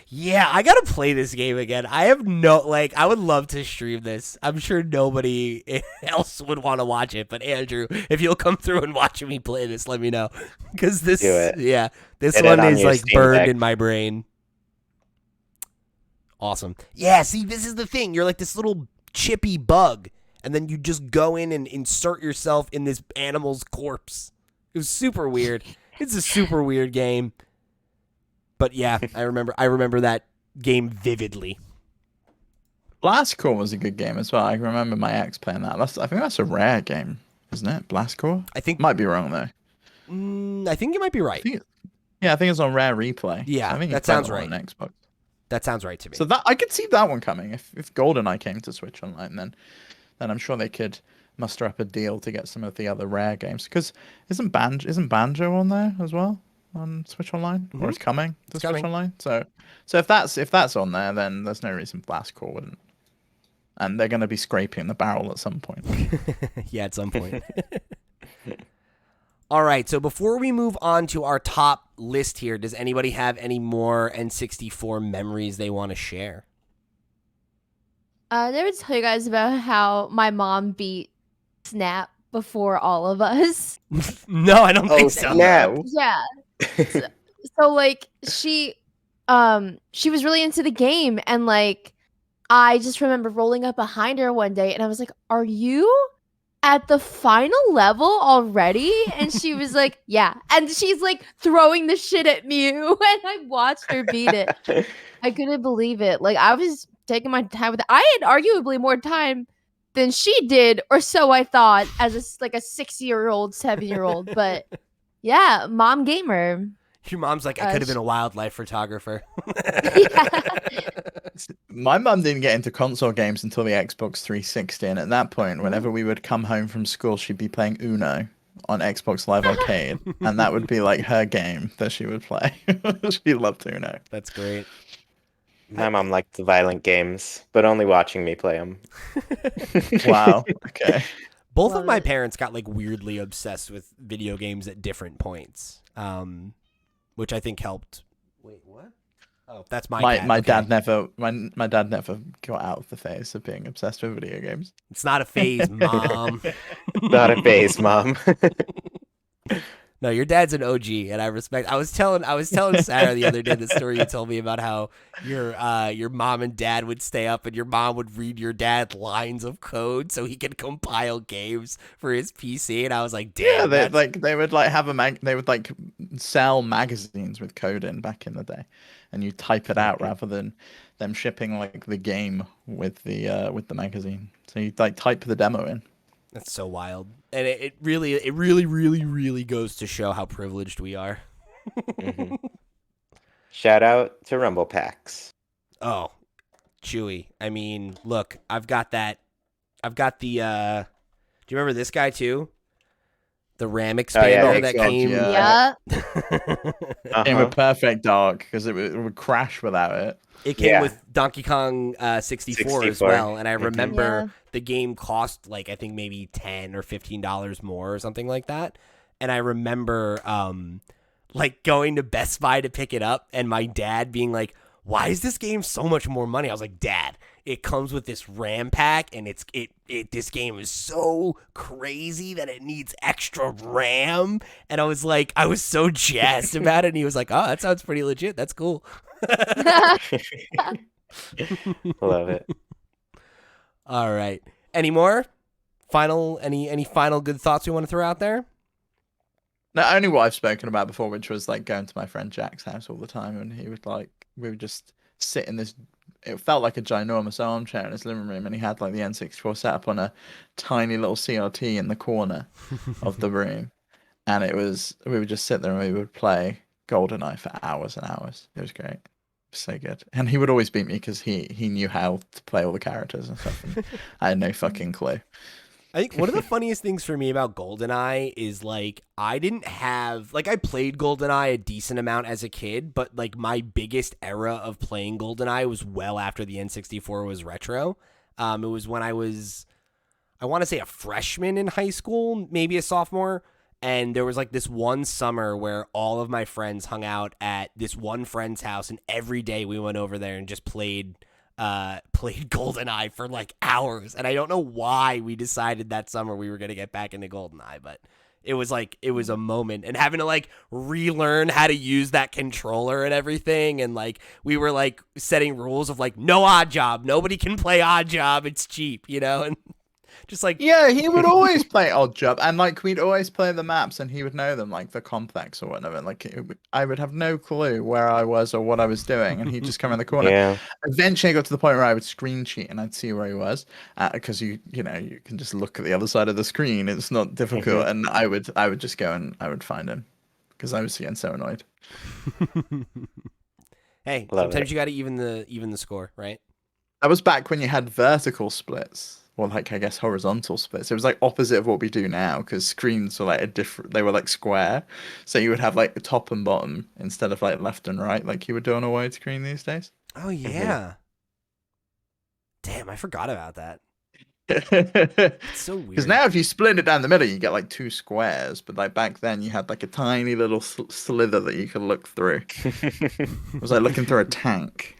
Yeah, I gotta play this game again. I have I would love to stream this. I'm sure nobody else would want to watch it, but Andrew, if you'll come through and watch me play this, let me know. Because this, Do it. yeah, this Get it one on is your like Steam burned Deck. in my brain. Awesome. Yeah, see, this is the thing. You're like this little chippy bug, and then you just go in and insert yourself in this animal's corpse. It was super weird. It's a super weird game. But yeah, I remember that game vividly. Blast Corps was a good game as well. I remember my ex playing that. I think that's a rare game, isn't it? Blast Corps? I think Might be wrong though. I think you might be right. I think it's on Rare Replay. Yeah, I think that you play sounds that right. on Xbox. That sounds right to me. So that I could see that one coming. If GoldenEye came to Switch Online, then I'm sure they could muster up a deal to get some of the other Rare games. Because isn't Banjo on there as well on Switch Online, or it's coming to Switch Online? So if that's on there, then there's no reason Blast Corps wouldn't. And they're going to be scraping the barrel at some point. Yeah, at some point. All right, so before we move on to our top list here, does anybody have any more N64 memories they want to share? I never tell you guys about how my mom beat Snap before all of us. No, I don't think so. Snap. Yeah. So like she was really into the game, and like I just remember rolling up behind her one day and I was like, "Are you at the final level already?" And she was like, "Yeah." And she's like throwing the shit at Mew and I watched her beat it. I couldn't believe it. Like I was taking my time with it. I had arguably more time than she did, or so I thought, as like a 6-year-old, 7-year-old. But yeah, mom gamer. Your mom's like, I could have been She- a wildlife photographer. yeah. My mum didn't get into console games until the Xbox 360, and at that point, whenever we would come home from school, she'd be playing Uno on Xbox Live Arcade, and that would be like her game that she would play. She loved Uno. That's great. My mom liked the violent games, but only watching me play them. Wow. Okay. Both of Love my it. parents got like weirdly obsessed with video games at different points, which I think helped. Wait, what? Oh, that's my dad. My Okay. dad never my dad never got out of the phase of being obsessed with video games. It's not a phase, mom. Not a phase, mom. No, your dad's an OG, and I respect. I was telling Sarah the other day the story you told me about how your mom and dad would stay up, and your mom would read your dad lines of code so he could compile games for his PC, and I was like, damn. Yeah, they would like have they would like sell magazines with code in back in the day, and you type it out rather than them shipping like the game with the magazine. So you like type the demo in. That's so wild, and it really goes to show how privileged we are. Mhm. Shout out to Rumble Packs. Oh, Chewy. I mean, look, I've got the. Do you remember this guy too? The RAM expander that God, came. yeah. Yeah. Came Uh-huh. with Perfect Dark because it would crash without it. It came Yeah. with Donkey Kong 64 as 64. well, and I Mhm. remember Yeah. the game cost like I think maybe $10 or $15 more or something like that. And I remember like going to Best Buy to pick it up, and my dad being like, "Why is this game so much more money?" I was like, "Dad, it comes with this RAM pack, and this game is so crazy that it needs extra RAM." And I was like, I was so jazzed about it, and he was like, "Oh, that sounds pretty legit. That's cool." Love it. All right. Any more? Any final good thoughts you want to throw out there? Not only what I've spoken about before, which was like going to my friend Jack's house all the time, and he would like we would just sit in this. It felt like a ginormous armchair in his living room, and he had like the N64 set up on a tiny little CRT in the corner of the room, and we would just sit there and we would play GoldenEye for hours and hours. It was great, so good, and he would always beat me because he knew how to play all the characters and stuff, and I had no fucking clue. I think one of the funniest things for me about GoldenEye is like I didn't have like I played GoldenEye a decent amount as a kid, but like my biggest era of playing GoldenEye was well after the N64 was retro. It was when I want to say a freshman in high school, maybe a sophomore, and there was like this one summer where all of my friends hung out at this one friend's house, and every day we went over there and just played GoldenEye for like hours. And I don't know why we decided that summer we were going to get back into GoldenEye, but it was a moment, and having to like relearn how to use that controller and everything. And like we were like setting rules of like no odd job, nobody can play odd job, it's cheap, and just like Yeah, he would always play Odd Job, and like we'd always play the maps, and he would know them, like the complex or whatever. Like I would have no clue where I was or what I was doing, and he'd just come in the corner. Yeah. Eventually, I got to the point where I would screen cheat, and I'd see where he was, because you can just look at the other side of the screen. It's not difficult, and I would just go and I would find him, because I was getting so annoyed. hey, Love sometimes it. you got to even the score, right? That was back when you had vertical splits. Or like I guess horizontal splits. It was like opposite of what we do now, because screens were like they were like square, so you would have like the top and bottom instead of like left and right, like you would do on a widescreen these days. Oh yeah. Damn, I forgot about that. Because It's so weird. now if you split it down the middle, you get like two squares, but like back then you had like a tiny little slither that you could look through. It was like looking through a tank.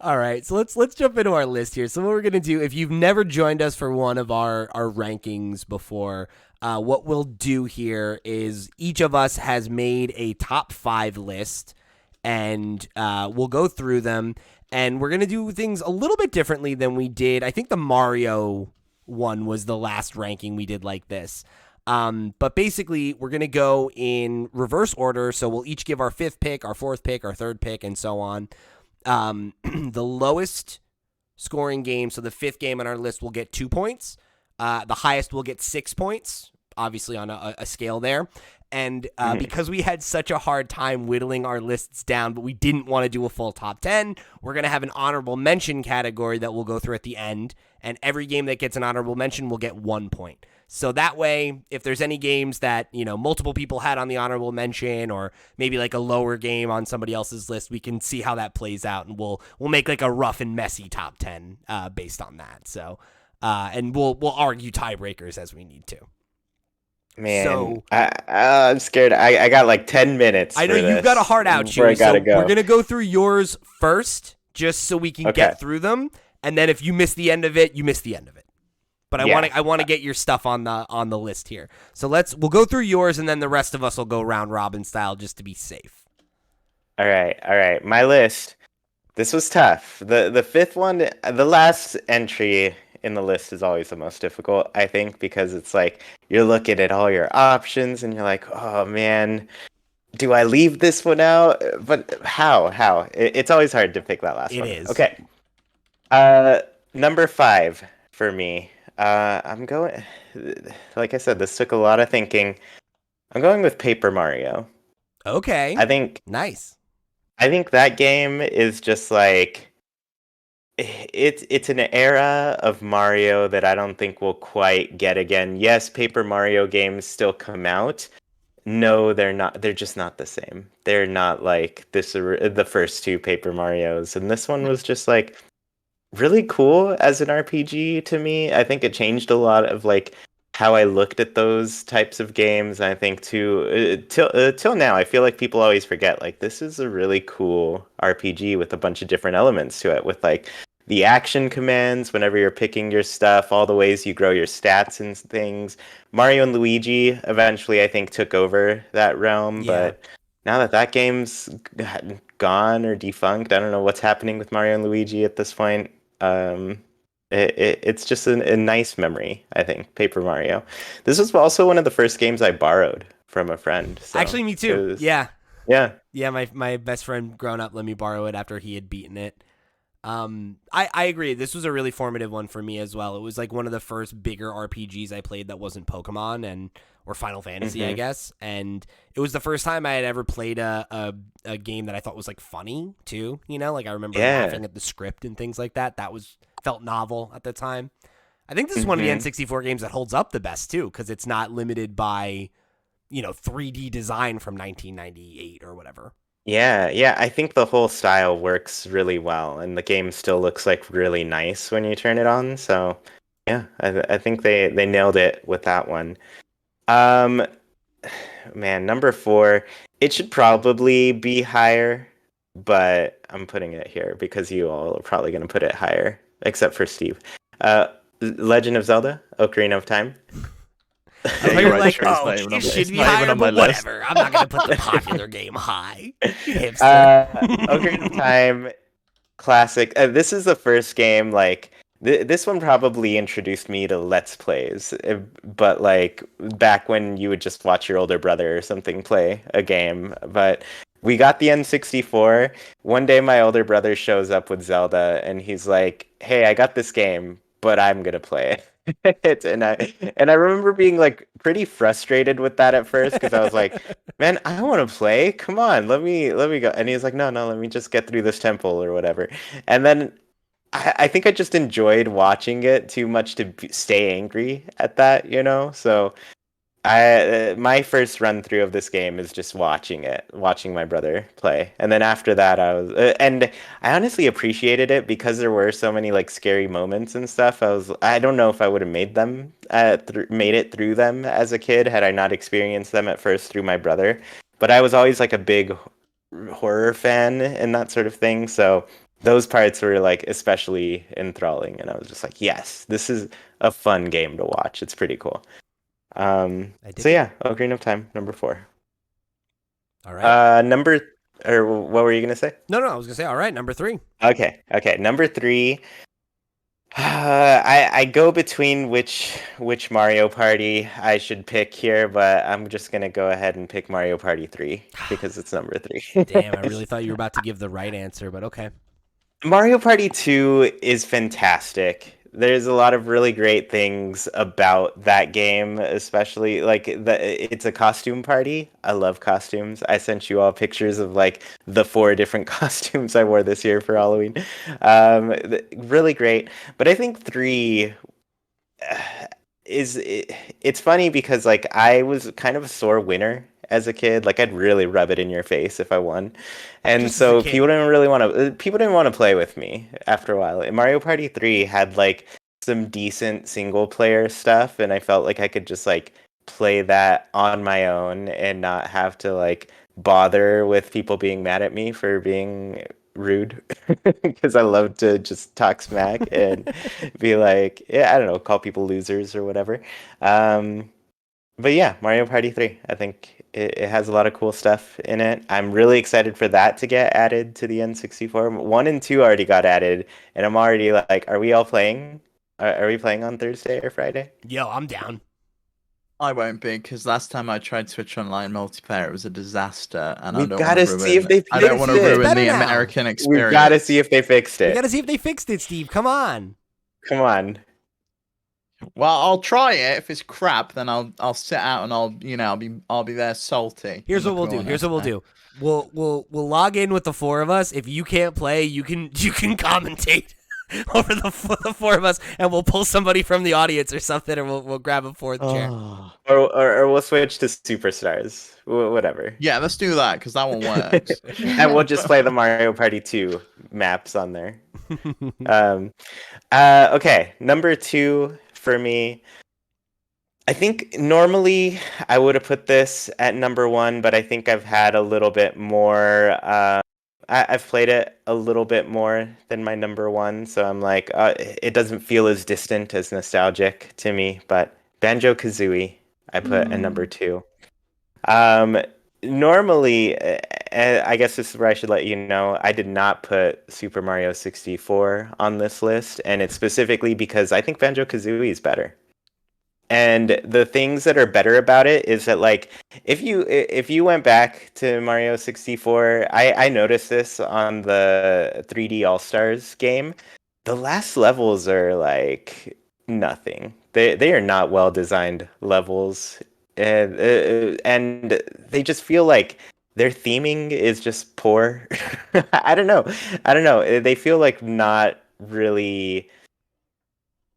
All right, so let's jump into our list here. So what we're gonna do, if you've never joined us for one of our rankings before, what we'll do here is each of us has made a top 5 list, and we'll go through them, and we're gonna do things a little bit differently than we did. I think the Mario one was the last ranking we did like this. But basically, we're going to go in reverse order. So we'll each give our 5th pick, our 4th pick, our 3rd pick, and so on. The lowest scoring game, so the 5th game on our list will get 2 points. The highest will get 6 points, obviously on a scale there. And because we had such a hard time whittling our lists down, but we didn't want to do a full top 10, we're going to have an honorable mention category that we'll go through at the end. And every game that gets an honorable mention will get 1 point. So that way, if there's any games that, multiple people had on the honorable mention, or maybe like a lower game on somebody else's list, we can see how that plays out, and we'll make like a rough and messy top 10 based on that. So, and we'll argue tiebreakers as we need to. Man, so, I'm scared. I got like 10 minutes. I know for you've got a hard out, before I gotta go. We're gonna go through yours first, just so we can get through them, and then if you miss the end of it, you miss the end of it. But I want to get your stuff on the list here. So we'll go through yours, and then the rest of us will go round robin style just to be safe. All right. My list. This was tough. The 5th one, the last entry in the list is always the most difficult, I think, because it's like you're looking at all your options and you're like, oh man, do I leave this one out? But how? It's always hard to pick that last one. It is. Okay. Number 5 for me. I'm going, like I said, this took a lot of thinking. I'm going with Paper Mario. Okay. Nice. I think that game is just like, it's an era of Mario that I don't think we'll quite get again. Yes, Paper Mario games still come out. No, they're not. They're just not the same. They're not like the first 2 Paper Marios. And this one was just like really cool as an RPG to me. I think it changed a lot of like how I looked at those types of games. I think too till now, I feel like people always forget like this is a really cool RPG with a bunch of different elements to it, with like the action commands whenever you're picking your stuff, all the ways you grow your stats and things. Mario and Luigi eventually, I think, took over that realm, but now that game's gone or defunct, I don't know what's happening with Mario and Luigi at this point. It's just a nice memory, I think. Paper Mario. This was also one of the first games I borrowed from a friend. So actually, me too. Yeah. My best friend growing up let me borrow it after he had beaten it. I agree. This was a really formative one for me as well. It was like one of the first bigger RPGs I played that wasn't Pokemon or Final Fantasy, I guess. And it was the first time I had ever played a game that I thought was like funny too. Like I remember laughing at the script and things like that. That felt novel at the time. I think this is one of the N64 games that holds up the best too, because it's not limited by 3D design from 1998 or whatever. Yeah, I think the whole style works really well, and the game still looks like really nice when you turn it on. So, yeah, I think they nailed it with that one. Man, number 4, it should probably be higher, but I'm putting it here because you all are probably going to put it higher, except for Steve. Legend of Zelda: Ocarina of Time. You're like, it should be higher, but whatever. I'm not going to put the popular game high. Ocarina of Time, classic. This is the first game, like, this one probably introduced me to Let's Plays, but, like, back when you would just watch your older brother or something play a game. But we got the N64. One day my older brother shows up with Zelda, and he's like, hey, I got this game, but I'm going to play it. And I remember being like pretty frustrated with that at first, because I was like, man, I want to play, come on, let me go. And he's like, no, let me just get through this temple or whatever. And then I think I just enjoyed watching it too much to stay angry at that, so my first run through of this game is just watching my brother play. And then after that and I honestly appreciated it because there were so many like scary moments and stuff. I don't know if I would have made it through them as a kid had I not experienced them at first through my brother. But I was always like a big horror fan and that sort of thing. So those parts were like especially enthralling, and I was just like, yes, this is a fun game to watch. It's pretty cool. So yeah, Ocarina of Time, number 4. All right. Or what were you gonna say? No, I was gonna say all right. Number 3. Okay, number 3. I go between which Mario Party I should pick here, but I'm just gonna go ahead and pick Mario Party 3 because it's number 3. Damn, I really thought you were about to give the right answer, but okay. Mario Party 2 is fantastic. There's a lot of really great things about that game, especially like it's a costume party. I love costumes. I sent you all pictures of like the 4 different costumes I wore this year for Halloween. Really great. But I think 3 it's funny because like I was kind of a sore winner as a kid. Like I'd really rub it in your face if I won, and Just as a so kid. people didn't want to play with me after a while. And Mario Party 3 had like some decent single player stuff, and I felt like I could just like play that on my own and not have to like bother with people being mad at me for being rude because I love to just talk smack and be like, yeah, I don't know, call people losers or whatever. Um, but yeah, Mario Party 3. I think it has a lot of cool stuff in it. I'm really excited for that to get added to the N64. 1 and 2 already got added, and I'm already like, are we all playing? Are we playing on Thursday or Friday? Yo, I'm down. I won't be because last time I tried Switch Online multiplayer, it was a disaster, and We've I don't gotta want to see if they I don't want to fixed it. ruin Better the now. American experience. We've got to see if they fixed We it. gotta see if they fixed it, Steve. Come on. Come on. Well, I'll try it. If it's crap, then I'll sit out and I'll be there salty. Here's in what the we'll do. Here's what corner. we'll do. We'll log in with the 4 of us. If you can't play, you can commentate over the 4 of us, and we'll pull somebody from the audience or something, and we'll grab a 4th chair. Or we'll switch to Superstars. Whatever. Yeah, let's do that because that one works. And we'll just play the Mario Party 2 maps on there. Okay, number 2 for me. I think normally I would have put this at number 1, but I think I've had a little bit more. I've played it a little bit more than my number 1, so I'm like, it doesn't feel as distant, as nostalgic to me. But Banjo-Kazooie, I put at number 2. Normally, I guess this is where I should let you know, I did not put Super Mario 64 on this list, and it's specifically because I think Banjo-Kazooie is better. And the things that are better about it is that like if you went back to Mario 64, I noticed this on the 3D All-Stars game. The last levels are like nothing. They are not well designed levels, and they just feel like their theming is just poor. I don't know. They feel like not really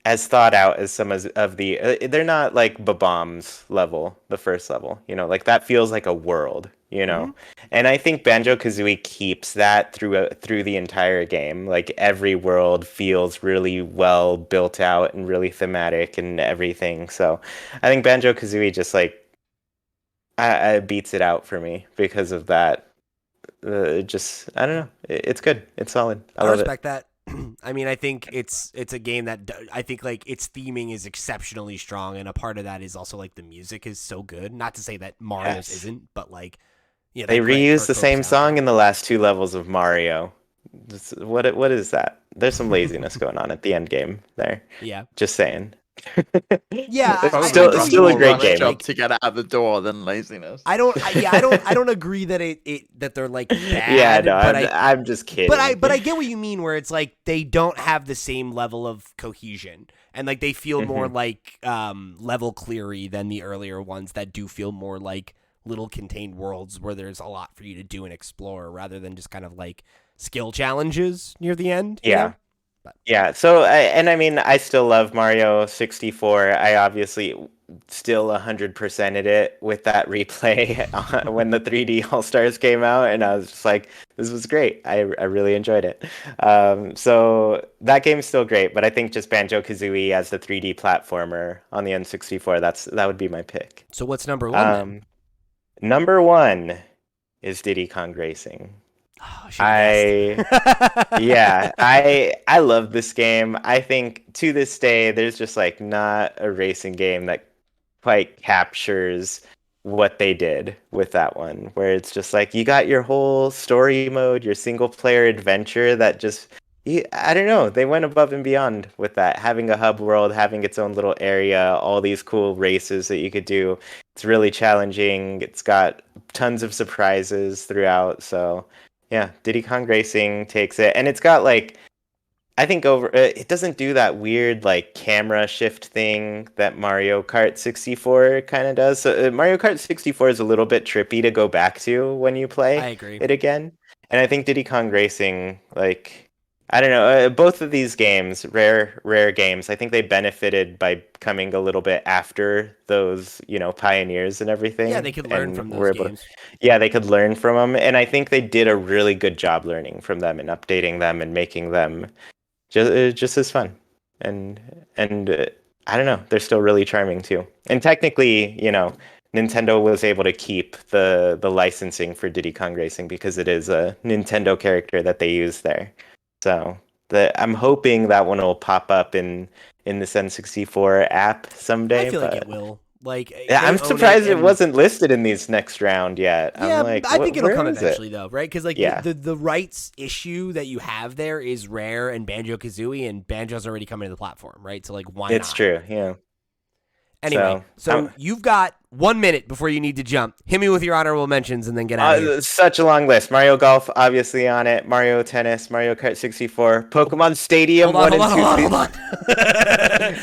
as thought out as some of the they're not like Bob-omb's level, the first level, like that feels like a world, and I think Banjo-Kazooie keeps that through the entire game. Like every world feels really well built out and really thematic and everything. So I think Banjo-Kazooie just like beats it out for me because of that. Just I don't know, it's good, it's solid. I love respect that. I mean, I think it's a game that I think like its theming is exceptionally strong, and a part of that is also like the music is so good. Not to say that Mario's isn't, but like, yeah, they reused the same song in the last 2 levels of Mario. What is that? There's some laziness going on at the end game there. Yeah, just saying. Yeah, it's still a great game. Job to get out the door than laziness. I don't agree that that they're like bad. Yeah, no, I'm just kidding. But I get what you mean, where it's like they don't have the same level of cohesion, and like they feel more like level cleary than the earlier ones that do feel more like little contained worlds where there's a lot for you to do and explore, rather than just kind of like skill challenges near the end. Yeah. Yeah, so I mean, I still love Mario 64. I obviously still 100%ed it with that replay when the 3D All-Stars came out, and I was just like, this was great. I really enjoyed it. So that game's still great, but I think just Banjo-Kazooie as the 3D platformer on the N64, that would be my pick. So what's number 1? Number 1 is Diddy Kong Racing. Oh, should have I love this game. I think to this day, there's just like not a racing game that quite captures what they did with that one, where it's just like you got your whole story mode, your single player adventure that just I don't know, they went above and beyond with that, having a hub world, having its own little area, all these cool races that you could do. It's really challenging. It's got tons of surprises throughout. So yeah, Diddy Kong Racing takes it, and it's got like I think it doesn't do that weird like camera shift thing that Mario Kart 64 kind of does. So Mario Kart 64 is a little bit trippy to go back to when you play I agree. it again. And I think Diddy Kong Racing, like I don't know, both of these games, rare games, I think they benefited by coming a little bit after those, pioneers and everything. Yeah, they could learn and from were those able games. yeah, they could learn from them, and I think they did a really good job learning from them and updating them and making them just as fun. And I don't know, they're still really charming too. And technically, Nintendo was able to keep the licensing for Diddy Kong Racing because it is a Nintendo character that they use there. So I'm hoping that one will pop up in this N64 app someday. I feel like but it will. Like, yeah, they I'm own surprised it and- wasn't listed in these next round yet. Yeah, I'm like, I think it'll where come is it? eventually, though, right? Because like Yeah. the rights issue that you have there is Rare and Banjo Kazooie, and Banjo's already coming to the platform, right? So like, why not? It's true, yeah. Anyway, so you've got 1 minute before you need to jump. Hit me with your honorable mentions and then get out of here. Such a long list. Mario Golf, obviously on it. Mario Tennis, Mario Kart 64, Pokemon Stadium. Hold on. Hold on.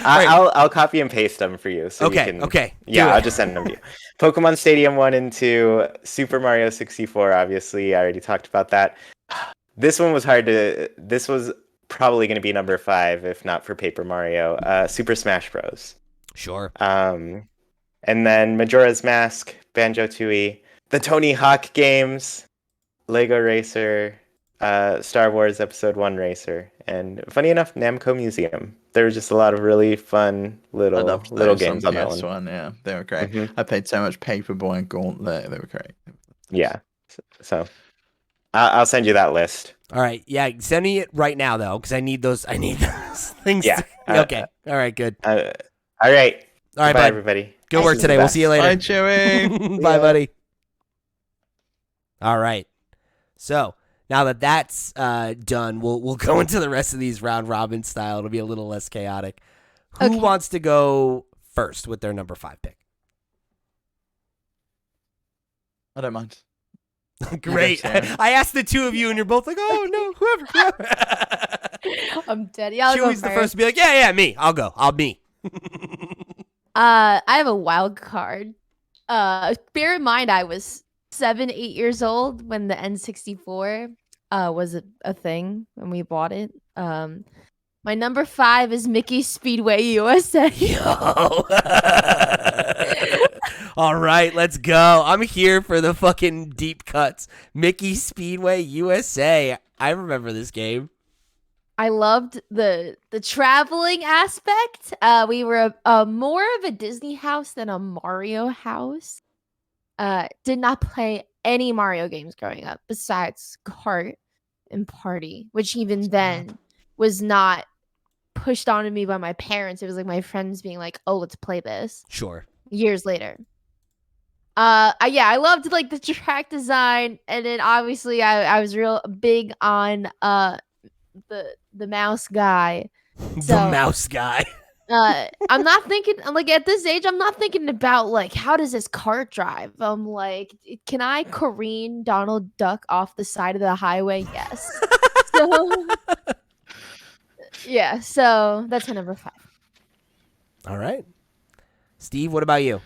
I'll copy and paste them for you. So Okay, you can, okay, do Yeah, it. I'll just send them to you. Pokemon Stadium 1 and 2, Super Mario 64, obviously. I already talked about that. This one was hard to... This was probably going to be number 5, if not for Paper Mario. Super Smash Bros. Sure. And then Majora's Mask, Banjo-Tooie, the Tony Hawk games, Lego Racer, Star Wars Episode 1 Racer, and funny enough, Namco Museum. There were just a lot of really fun little games on that one. Yeah, they were great. Mhm. I played so much Paperboy and Gauntlet. They were great. Yeah. So I'll send you that list. All right. Yeah, send me it right now, though, because I need those things. Yeah. Okay. All right, good. All right. All right, Bye, bud. everybody. Good work today. We'll see you later. Bye, Chewie. Bye, buddy. All right. So now that that's done, we'll go into the rest of these round robin style. It'll be a little less chaotic. Who Okay. wants to go first with their number 5 pick? I don't mind. Great. Sam. I asked the two of you, and you're both like, "Oh no, whoever." I'm dead. Yeah, I'll go Chewie's the first to be like, "Yeah, me. I'll go. I'll me." I have a wild card. Bear in mind, I was 7, 8 years old when the N64 was a thing when we bought it. My number 5 is Mickey Speedway USA. Yo. All right, let's go. I'm here for the fucking deep cuts. Mickey Speedway USA. I remember this game. I loved the traveling aspect. We were more of a Disney house than a Mario house. Did not play any Mario games growing up besides Kart and Party, which even then was not pushed onto me by my parents. It was like my friends being like, "Oh, let's play this." Sure. Years later. I loved like the track design, and then obviously I was real big on the mouse guy. The So- mouse guy. I'm not thinking like at this age, I'm not thinking about like how does this cart drive. I'm like, can I careen Donald Duck off the side of the highway? Yes. So yeah, so that's my number 5. All right. Steve, what about you?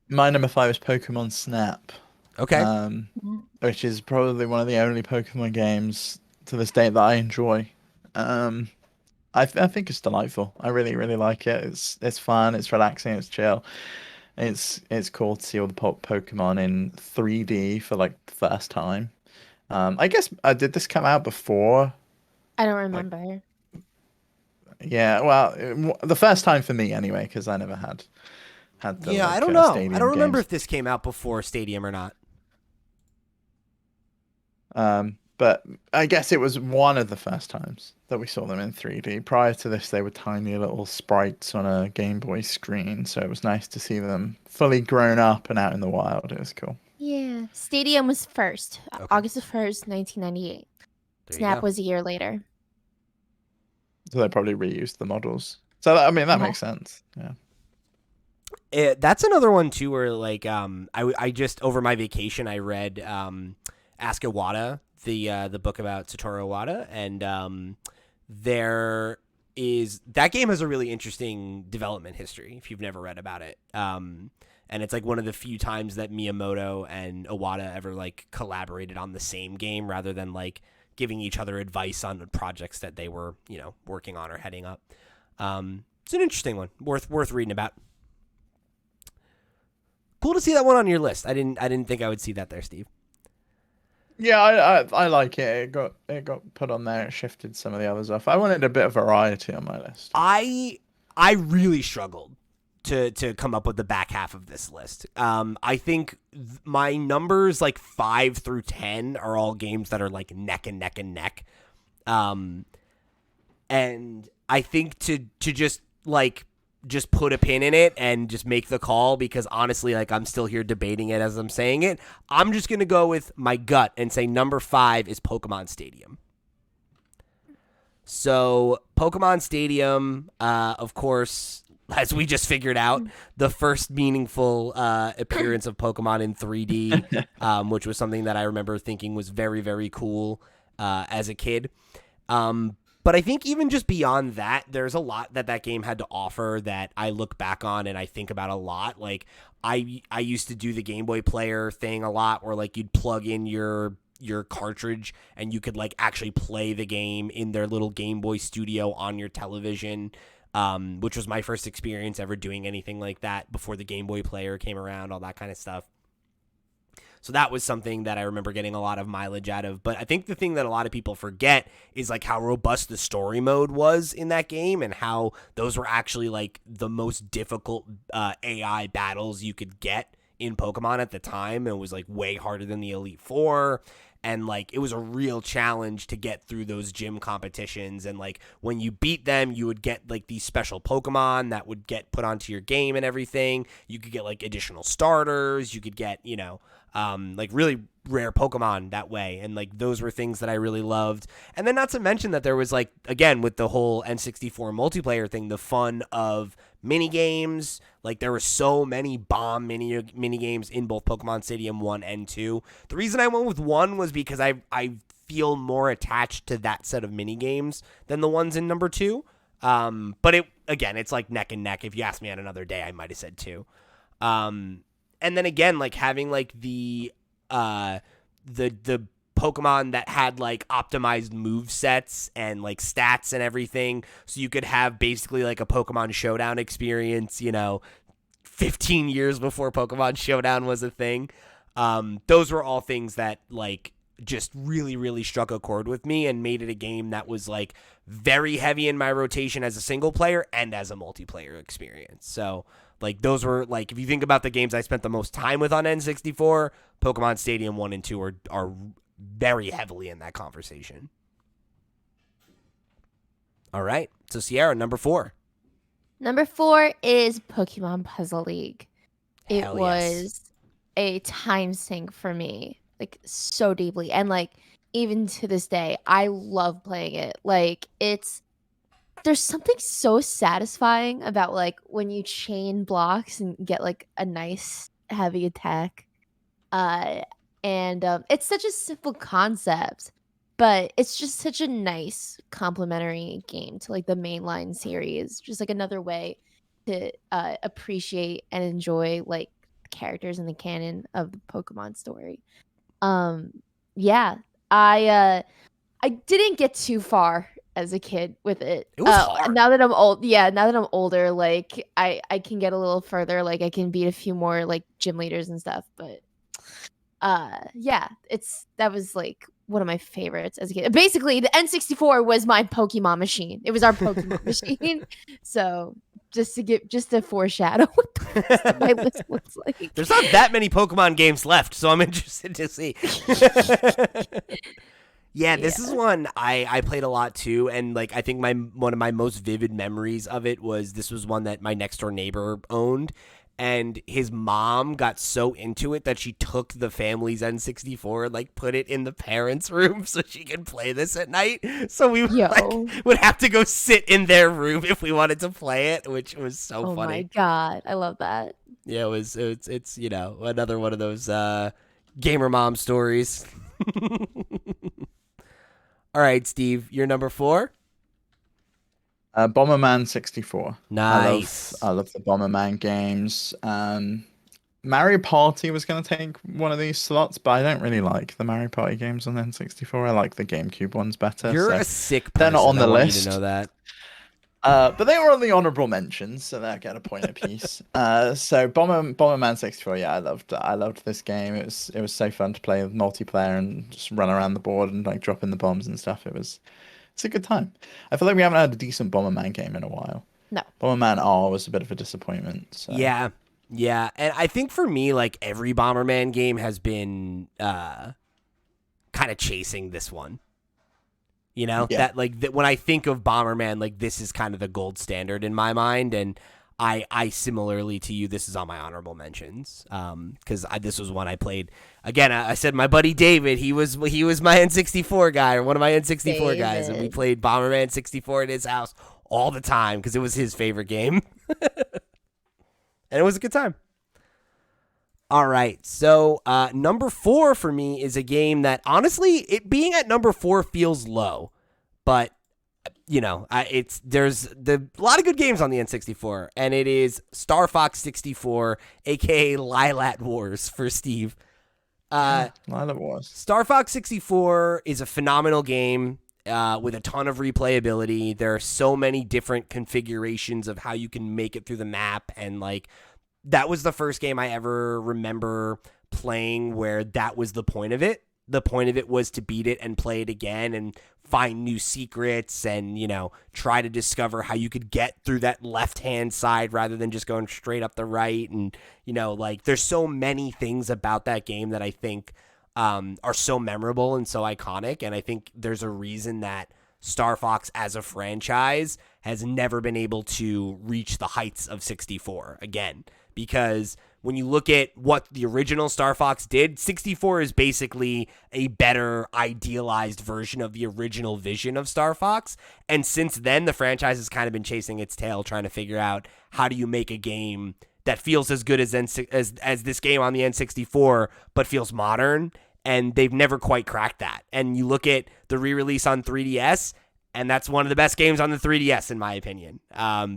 My number 5 is Pokemon Snap. Okay. Which is probably one of the only Pokemon games to this day that I enjoy. I think it's delightful. I really, really like it. It's fun. It's relaxing. It's chill. It's cool to see all the Pokemon in 3D for like the first time. I guess did this come out before? I don't remember. Yeah, well, the first time for me anyway, because I never had the yeah, I don't know. I don't remember if this came out before Stadium or not. But But I guess it was one of the first times that we saw them in 3D. Prior to this, they were tiny little sprites on a Game Boy screen, so it was nice to see them fully grown up and out in the wild. It was cool. Yeah. Stadium was first, Okay. August 1st, 1998. There you Snap go. was a year later. So they probably reused the models. So that Yeah. makes sense. Yeah. That's another one too, where like I just over my vacation I read Ask Iwata, the book about Satoru Iwata, and there is that game has a really interesting development history if you've never read about it. And it's like one of the few times that Miyamoto and Iwata ever like collaborated on the same game rather than like giving each other advice on the projects that they were, working on or heading up. It's an interesting one, worth reading about. Cool to see that one on your list. I didn't think I would see that there, Steve. Yeah, I like it. It got put on there. It shifted some of the others off. I wanted a bit of variety on my list. I really struggled to come up with the back half of this list. I think my numbers like 5 through 10 are all games that are like neck and neck and neck. And I think to just put a pin in it and just make the call, because honestly, like I'm still here debating it as I'm saying it. I'm just going to go with my gut and say number 5 is Pokemon Stadium. So Pokemon Stadium, of course, as we just figured out, the first meaningful appearance of Pokemon in 3D, which was something that I remember thinking was very, very cool as a kid. But I think even just beyond that, there's a lot that game had to offer that I look back on and I think about a lot. Like I used to do the Game Boy player thing a lot, where like you'd plug in your cartridge and you could like actually play the game in their little Game Boy studio on your television, which was my first experience ever doing anything like that before the Game Boy player came around, all that kind of stuff. So that was something that I remember getting a lot of mileage out of. But I think the thing that a lot of people forget is like how robust the story mode was in that game, and how those were actually like the most difficult AI battles you could get in Pokemon at the time. It was like way harder than the Elite Four. And like it was a real challenge to get through those gym competitions. And like when you beat them, you would get like these special Pokemon that would get put onto your game and everything. You could get like additional starters. You could get, like really rare Pokemon that way. And like those were things that I really loved. And then not to mention that there was like, again, with the whole N64 multiplayer thing, the fun of mini games. Like there were so many bomb mini games in both Pokemon Stadium 1 and 2. The reason I went with 1 was because I feel more attached to that set of mini games than the ones in number 2. But it's like neck and neck. If you asked me on another day, I might have said 2. And then again, like having like the Pokemon that had like optimized move sets and like stats and everything, so you could have basically like a Pokemon Showdown experience, 15 years before Pokemon Showdown was a thing. Those were all things that like just really, really struck a chord with me and made it a game that was like very heavy in my rotation as a single player and as a multiplayer experience. So like those were like, if you think about the games I spent the most time with on N64, Pokemon Stadium 1 and 2 are very heavily in that conversation. All right. So Sierra, number 4. Number 4 is Pokemon Puzzle League. It Hell was yes. a time sink for me, like so deeply. And like even to this day, I love playing it. Like there's something so satisfying about like when you chain blocks and get like a nice heavy attack. And it's such a simple concept, but it's just such a nice complementary game to like the mainline series. Just like another way to appreciate and enjoy like characters in the canon of the Pokemon story. Yeah, I didn't get too far as a kid with it. It was hard. Now that I'm old, now that I'm older, like I can get a little further. Like I can beat a few more like gym leaders and stuff. But that was like one of my favorites as a kid. Basically, the N64 was my Pokemon machine. It was our Pokemon machine. So just to foreshadow what the rest of my list looks like. There's not that many Pokemon games left, so I'm interested to see. Yeah, this is one I played a lot too, and like I think one of my most vivid memories of it was this was one that my next door neighbor owned, and his mom got so into it that she took the family's N64 and like put it in the parents' room so she could play this at night. So we would have to go sit in their room if we wanted to play it, which was so funny. Oh my god, I love that. Yeah, it's another one of those gamer mom stories. All right, Steve, you're number 4. Bomberman 64. Nice. I love the Bomberman games. Mario Party was going to take one of these slots, but I don't really like the Mario Party games on N64. I like the GameCube ones better. You're a sick person. They're not on the list. You to know that. But they were on the honorable mentions, so they get a point apiece. So Bomberman 64, yeah, I loved this game. It was so fun to play with multiplayer and just run around the board and like dropping the bombs and stuff. It's a good time. I feel like we haven't had a decent Bomberman game in a while. No. Bomberman R was a bit of a disappointment. So. Yeah, and I think for me, like every Bomberman game has been kind of chasing this one. You know, that when I think of Bomberman, like this is kind of the gold standard in my mind, and I similarly to you, this is on my honorable mentions because this was one I played. Again, I said my buddy David, he was my N64 guy, or one of my N64 guys, and we played Bomberman 64 at his house all the time because it was his favorite game, and it was a good time. All right, so number 4 for me is a game that honestly, it being at number 4 feels low, but you know, there's a lot of good games on the N64, and it is Star Fox 64, aka Lilat Wars for Steve. Lilat Wars. Star Fox 64 is a phenomenal game with a ton of replayability. There are so many different configurations of how you can make it through the map, and like that was the first game I ever remember playing where that was the point of it. The point of it was to beat it and play it again and find new secrets and, you know, try to discover how you could get through that left-hand side rather than just going straight up the right. And, you know, like there's so many things about that game that I think are so memorable and so iconic. And I think there's a reason that Star Fox as a franchise has never been able to reach the heights of 64 again, because when you look at what the original Star Fox did, 64 is basically a better idealized version of the original vision of Star Fox. And since then, the franchise has kind of been chasing its tail, trying to figure out how do you make a game that feels as good as this game on the N64, but feels modern. And they've never quite cracked that. And you look at the re-release on 3DS, and that's one of the best games on the 3DS, in my opinion,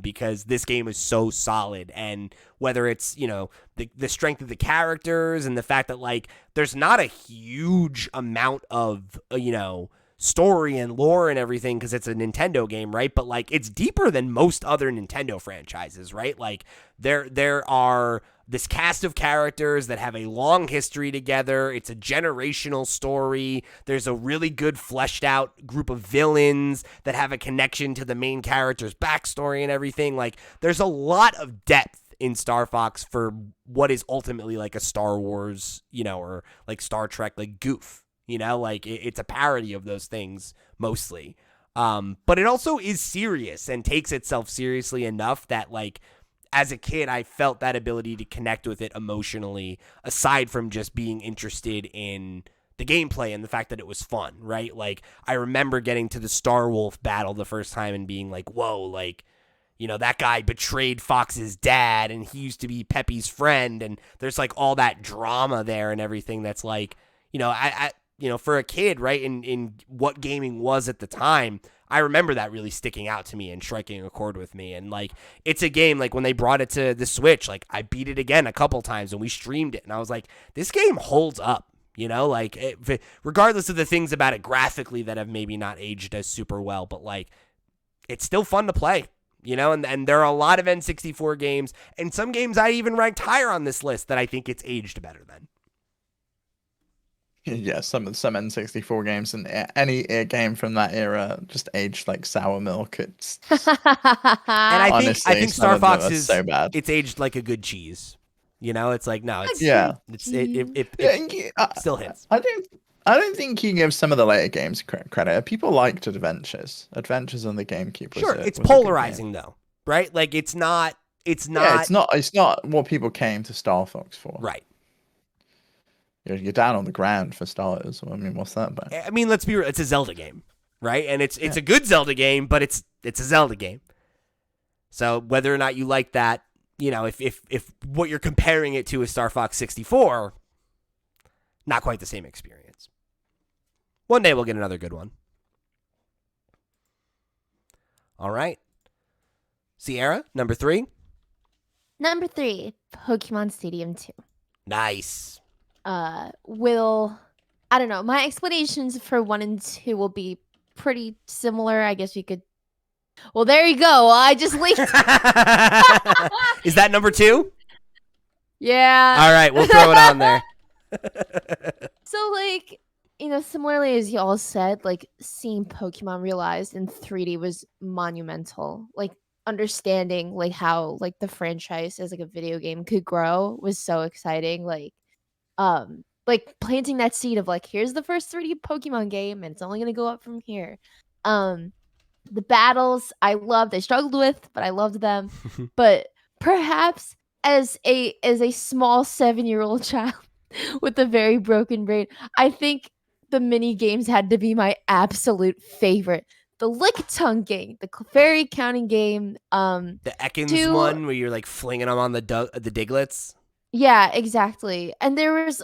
because this game is so solid. And whether it's, you know, the strength of the characters and the fact that, like, there's not a huge amount of, you know, story and lore and everything because it's a Nintendo game, right? But, like, it's deeper than most other Nintendo franchises, right? Like, there are this cast of characters that have a long history together. It's a generational story. There's a really good fleshed out group of villains that have a connection to the main character's backstory and everything. Like, there's a lot of depth in Star Fox for what is ultimately like a Star Wars, you know, or like Star Trek, like goof, you know, like it's a parody of those things mostly. But it also is serious and takes itself seriously enough that, like, as a kid, I felt that ability to connect with it emotionally, aside from just being interested in the gameplay and the fact that it was fun, right? Like, I remember getting to the Star Wolf battle the first time and being like, whoa, like, you know, that guy betrayed Fox's dad and he used to be Peppy's friend. And there's like all that drama there and everything that's like, you know, I you know, for a kid, right, in what gaming was at the time, I remember that really sticking out to me and striking a chord with me. And, like, it's a game, like, when they brought it to the Switch, like, I beat it again a couple times and we streamed it. And I was like, this game holds up, you know? Like, regardless of the things about it graphically that have maybe not aged as super well, but, like, it's still fun to play, you know? And there are a lot of N64 games, and some games I even ranked higher on this list that I think it's aged better than. Yeah, some N64 games and any game from that era just aged like sour milk. It's and I think Star Fox is so bad. It's aged like a good cheese. You know, it's like no, it's yeah, it still hits. I don't think you can give some of the later games credit. People liked Adventures. Adventures on the GameCube was Sure, a, it's was a good polarizing game. though, right? Like it's not. Yeah, it's not what people came to Star Fox for. Right. You're down on the ground for starters. I mean, what's that about? I mean, let's be real. It's a Zelda game, right? And it's Yeah. a good Zelda game, but it's a Zelda game. So whether or not you like that, you know, if what you're comparing it to is Star Fox 64, not quite the same experience. One day we'll get another good one. All right. Sierra, number 3. Number 3, Pokemon Stadium 2. Nice. I don't know. My explanations for 1 and 2 will be pretty similar. I guess we could. Well, there you go. I just leaked. Is that number 2? Yeah. All right, we'll throw it on there. So, like, you know, similarly as you all said, like, seeing Pokemon realized in 3D was monumental. Like, understanding, like, how, like, the franchise as, like, a video game could grow was so exciting. Like, planting that seed of, like, here's the first 3D Pokemon game, and it's only gonna go up from here. The battles I loved. I struggled with, but I loved them. But perhaps as a small 7-year-old child with a very broken brain, I think the mini games had to be my absolute favorite. The Lickitung game, the Clefairy counting game, The Ekans 2 one where you're like flinging them on the Diglets. Yeah, exactly. And there was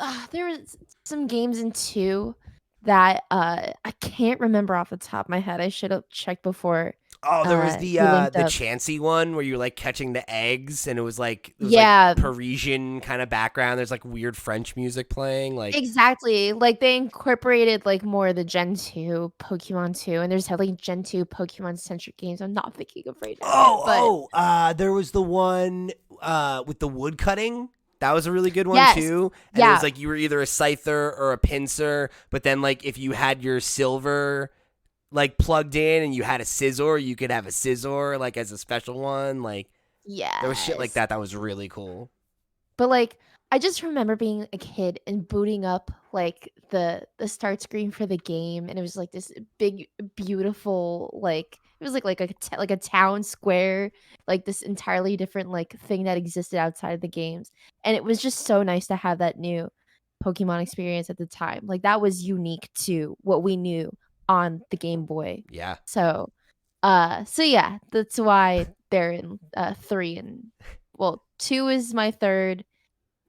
some games in 2 that I can't remember off the top of my head. I should have checked before. Oh, there was we linked the up. Chansey one where you're like catching the eggs, and it was like Yeah. Parisian kind of background. There's like weird French music playing. Like Exactly. Like they incorporated like more of the Gen 2 Pokemon 2, and there's like Gen 2 Pokemon centric games I'm not thinking of right now. there was the one with the wood cutting. That was a really good one Yes. too. And it Yeah. was like you were either a scyther or a pincer, but then like if you had your silver like plugged in and you had a scissor, you could have a scissor like as a special one. Like Yeah. there was shit like that was really cool. But like I just remember being a kid and booting up like the start screen for the game, and it was like this big beautiful like it was like a town square, like this entirely different like thing that existed outside of the games. And it was just so nice to have that new Pokemon experience at the time. Like that was unique to what we knew on the Game Boy. Yeah. So yeah, that's why they're in 3 and well, 2 is my third.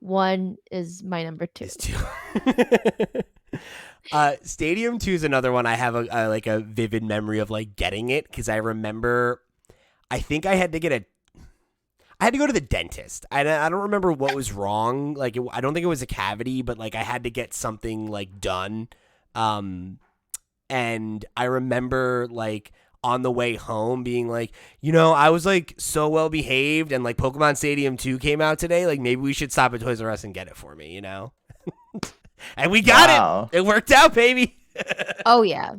1 is my number 2. Is 2. Stadium 2 is another one I have a vivid memory of like getting it because I remember I think I had to go to the dentist. I don't remember what was wrong. Like I don't think it was a cavity, but like I had to get something like done. And I remember like on the way home being like, you know, I was like so well behaved and like Pokemon Stadium 2 came out today. Like maybe we should stop at Toys R Us and get it for me, you know? And we got it. It worked out, baby. Oh yeah.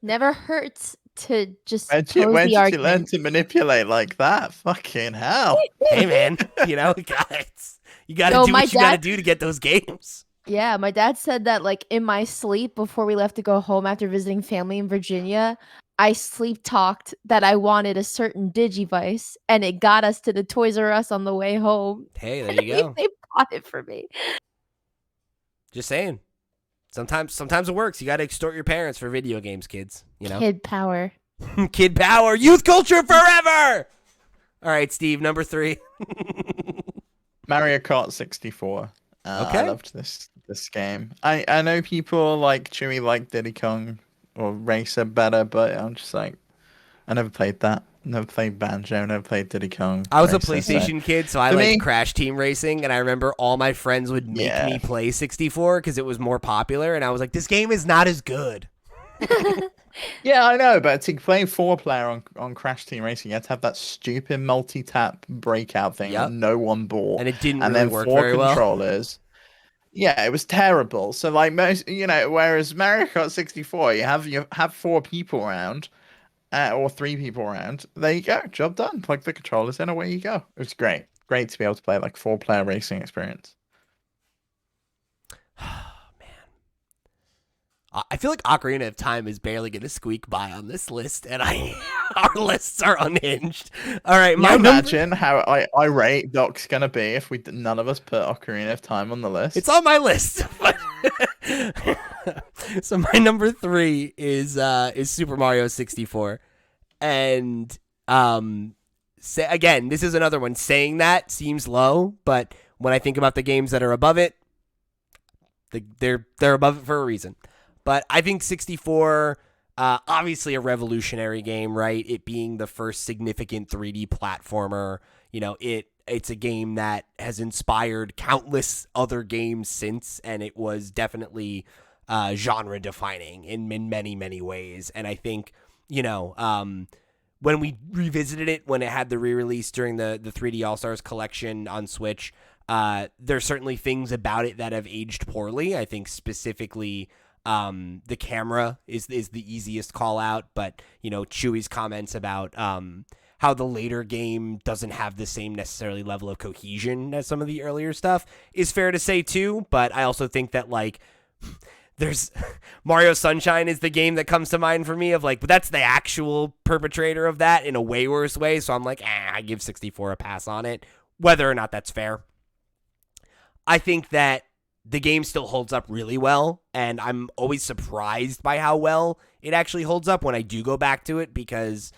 Never hurts to just When pose did the you argument. learn to manipulate like that? Fucking hell. Hey man, you know, guys, you got to No, do my what you got to dad- do to get those games. Yeah, my dad said that like in my sleep before we left to go home after visiting family in Virginia, I sleep talked that I wanted a certain Digivice, and it got us to the Toys R Us on the way home. Hey, there you go. They bought it for me. Just saying. Sometimes it works. You got to extort your parents for video games, kids. You know, Kid power. kid power, youth culture forever. All right, Steve, number 3. Mario Kart 64. Okay. I loved this game. I know people like Chewy like Diddy Kong or Racer better, but I'm just like, I never played that. Never played Banjo. Never played Diddy Kong. I was a Racer, so- PlayStation kid, so I To liked me- Crash Team Racing, and I remember all my friends would make Yeah. me play 64 because it was more popular, and I was like, this game is not as good. Yeah, I know, but to play 4-player on Crash Team Racing, you had to have that stupid multi-tap breakout thing Yep. that no one bought. And it didn't and really then work 4 very well. controllers. Yeah, it was terrible. So like most, you know, whereas Mario Kart 64, you have 4 people around, or 3 people around. There you go, job done. Plug the controllers in, away you go. It was great. Great to be able to play like 4-player racing experience. I feel like Ocarina of Time is barely going to squeak by on this list, and our lists are unhinged. All right, Can you imagine how irate Doc's going to be if none of us put Ocarina of Time on the list? It's on my list. So my number 3 is Super Mario 64, and again, this is another one. Saying that seems low, but when I think about the games that are above it, they're above it for a reason. But I think 64, obviously a revolutionary game, right? It being the first significant 3D platformer. You know, it's a game that has inspired countless other games since, and it was definitely genre defining in many, many ways. And I think, you know, when we revisited it, when it had the re-release during the 3D All-Stars collection on Switch, there's certainly things about it that have aged poorly. I think specifically the camera is the easiest call out, but you know, Chewie's comments about how the later game doesn't have the same necessarily level of cohesion as some of the earlier stuff is fair to say too. But I also think that like there's Mario Sunshine is the game that comes to mind for me of like, but that's the actual perpetrator of that in a way worse way. So I'm like, I give 64 a pass on it, whether or not that's fair. I think that the game still holds up really well, and I'm always surprised by how well it actually holds up when I do go back to it because,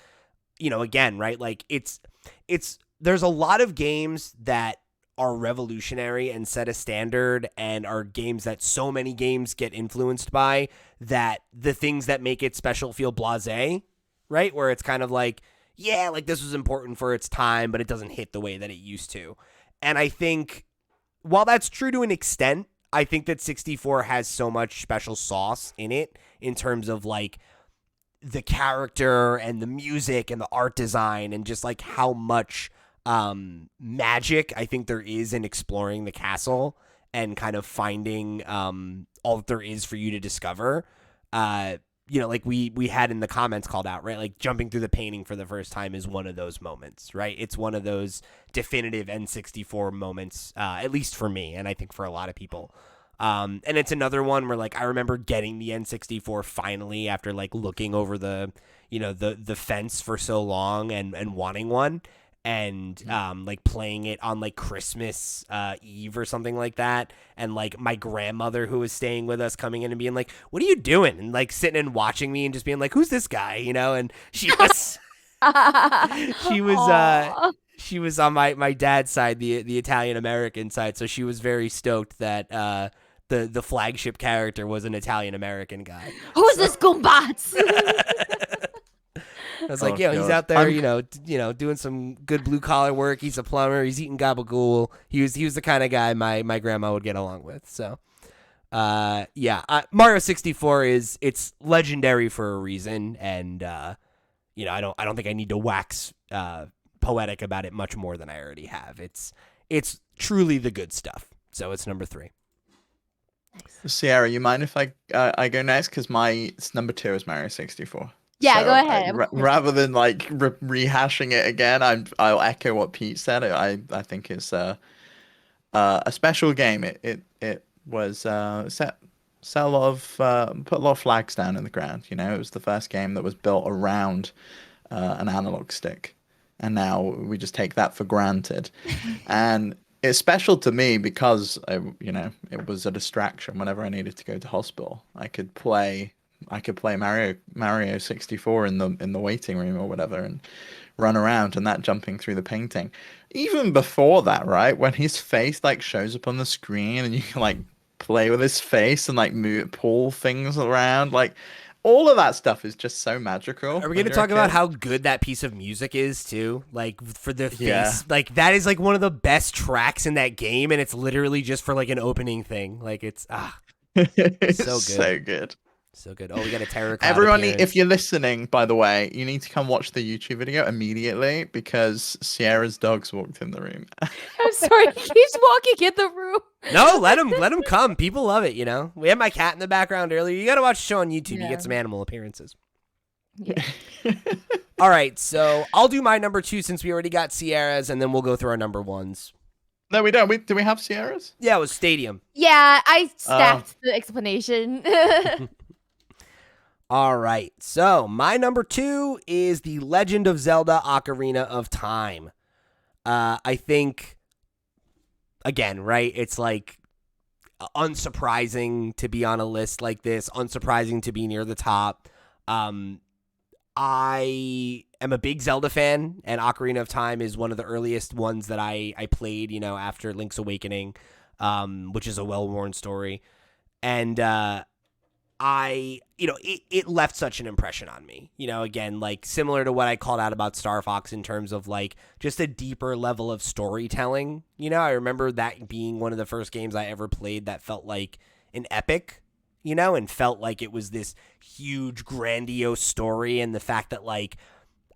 you know, again, right, like there's a lot of games that are revolutionary and set a standard and are games that so many games get influenced by that the things that make it special feel blasé, right, where it's kind of like, yeah, like this was important for its time, but it doesn't hit the way that it used to. And I think while that's true to an extent, I think that 64 has so much special sauce in it in terms of like the character and the music and the art design and just like how much magic I think there is in exploring the castle and kind of finding all that there is for you to discover. You know, like we had in the comments called out, right? Like jumping through the painting for the first time is one of those moments, right? It's one of those definitive N64 moments, at least for me, and I think for a lot of people. And it's another one where like I remember getting the N64 finally after like looking over the, you know, the fence for so long and wanting one. And like playing it on like Christmas Eve or something like that, and like my grandmother who was staying with us coming in and being like, "What are you doing?" and like sitting and watching me and just being like, "Who's this guy?" You know, and she was she was on my dad's side, the Italian American side, so she was very stoked that the flagship character was an Italian American guy. Who's this Goombats? I was like, yo, he's out there, you know, doing some good blue collar work. He's a plumber. He's eating gabagool. He was the kind of guy my grandma would get along with. So, Mario 64 it's legendary for a reason, and you know, I don't think I need to wax poetic about it much more than I already have. It's truly the good stuff. So it's number 3. Sierra, you mind if I go next? Because my number 2 is Mario 64. Yeah, So, go ahead. Rather than like rehashing it again, I'll echo what Pete said. I think it's a special game. It was set a lot of put a lot of flags down in the ground. You know, it was the first game that was built around an analog stick, and now we just take that for granted. And it's special to me because you know, it was a distraction whenever I needed to go to hospital. I could play Mario 64 in the waiting room or whatever and run around, and that jumping through the painting. Even before that, right, when his face like shows up on the screen and you can like play with his face and like pull things around, like all of that stuff is just so magical. Are we going to talk about how good that piece of music is too? Like for the face, like that is like one of the best tracks in that game, and it's literally just for like an opening thing. Like it's it's so good. So good. So good. Oh, we got a Terror Cloud Everyone, appearance. if you're listening, by the way, you need to come watch the YouTube video immediately because Sierra's dogs walked in the room. I'm sorry, he keeps walking in the room. No, let him come. People love it, you know. We had my cat in the background earlier. You got to watch the show on YouTube. Yeah. You get some animal appearances. Yeah. All right, so I'll do my number 2 since we already got Sierra's, and then we'll go through our number 1s. No, we don't. Do we have Sierra's? Yeah, it was Stadium. Yeah, I stacked the explanation. All right. So my number 2 is The Legend of Zelda: Ocarina of Time. I think, again, right? It's like unsurprising to be on a list like this. Unsurprising to be near the top. I am a big Zelda fan, and Ocarina of Time is one of the earliest ones that I played, after Link's Awakening, which is a well-worn story. And it left such an impression on me, again, like similar to what I called out about Star Fox in terms of like just a deeper level of storytelling. I remember that being one of the first games I ever played that felt like an epic, and felt like it was this huge, grandiose story. And the fact that like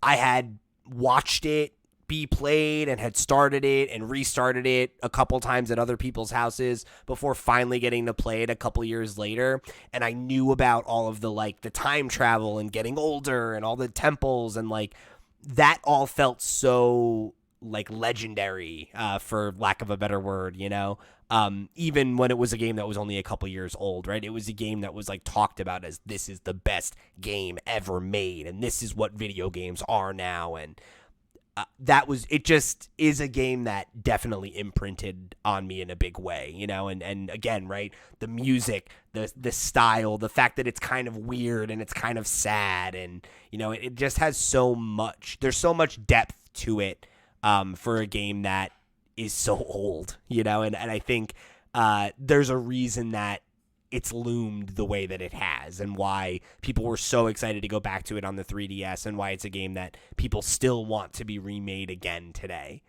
I had watched it be played and had started it and restarted it a couple times at other people's houses before finally getting to play it a couple years later. And I knew about all of the like the time travel and getting older and all the temples, and like that all felt so like legendary, for lack of a better word, even when it was a game that was only a couple years old, right? It was a game that was like talked about as this is the best game ever made, and this is what video games are now. And it just is a game that definitely imprinted on me in a big way, and again, right, the music, the style, the fact that it's kind of weird and it's kind of sad, and it just has there's so much depth to it, for a game that is so old, and I think there's a reason that it's loomed the way that it has, and why people were so excited to go back to it on the 3DS, and why it's a game that people still want to be remade again today,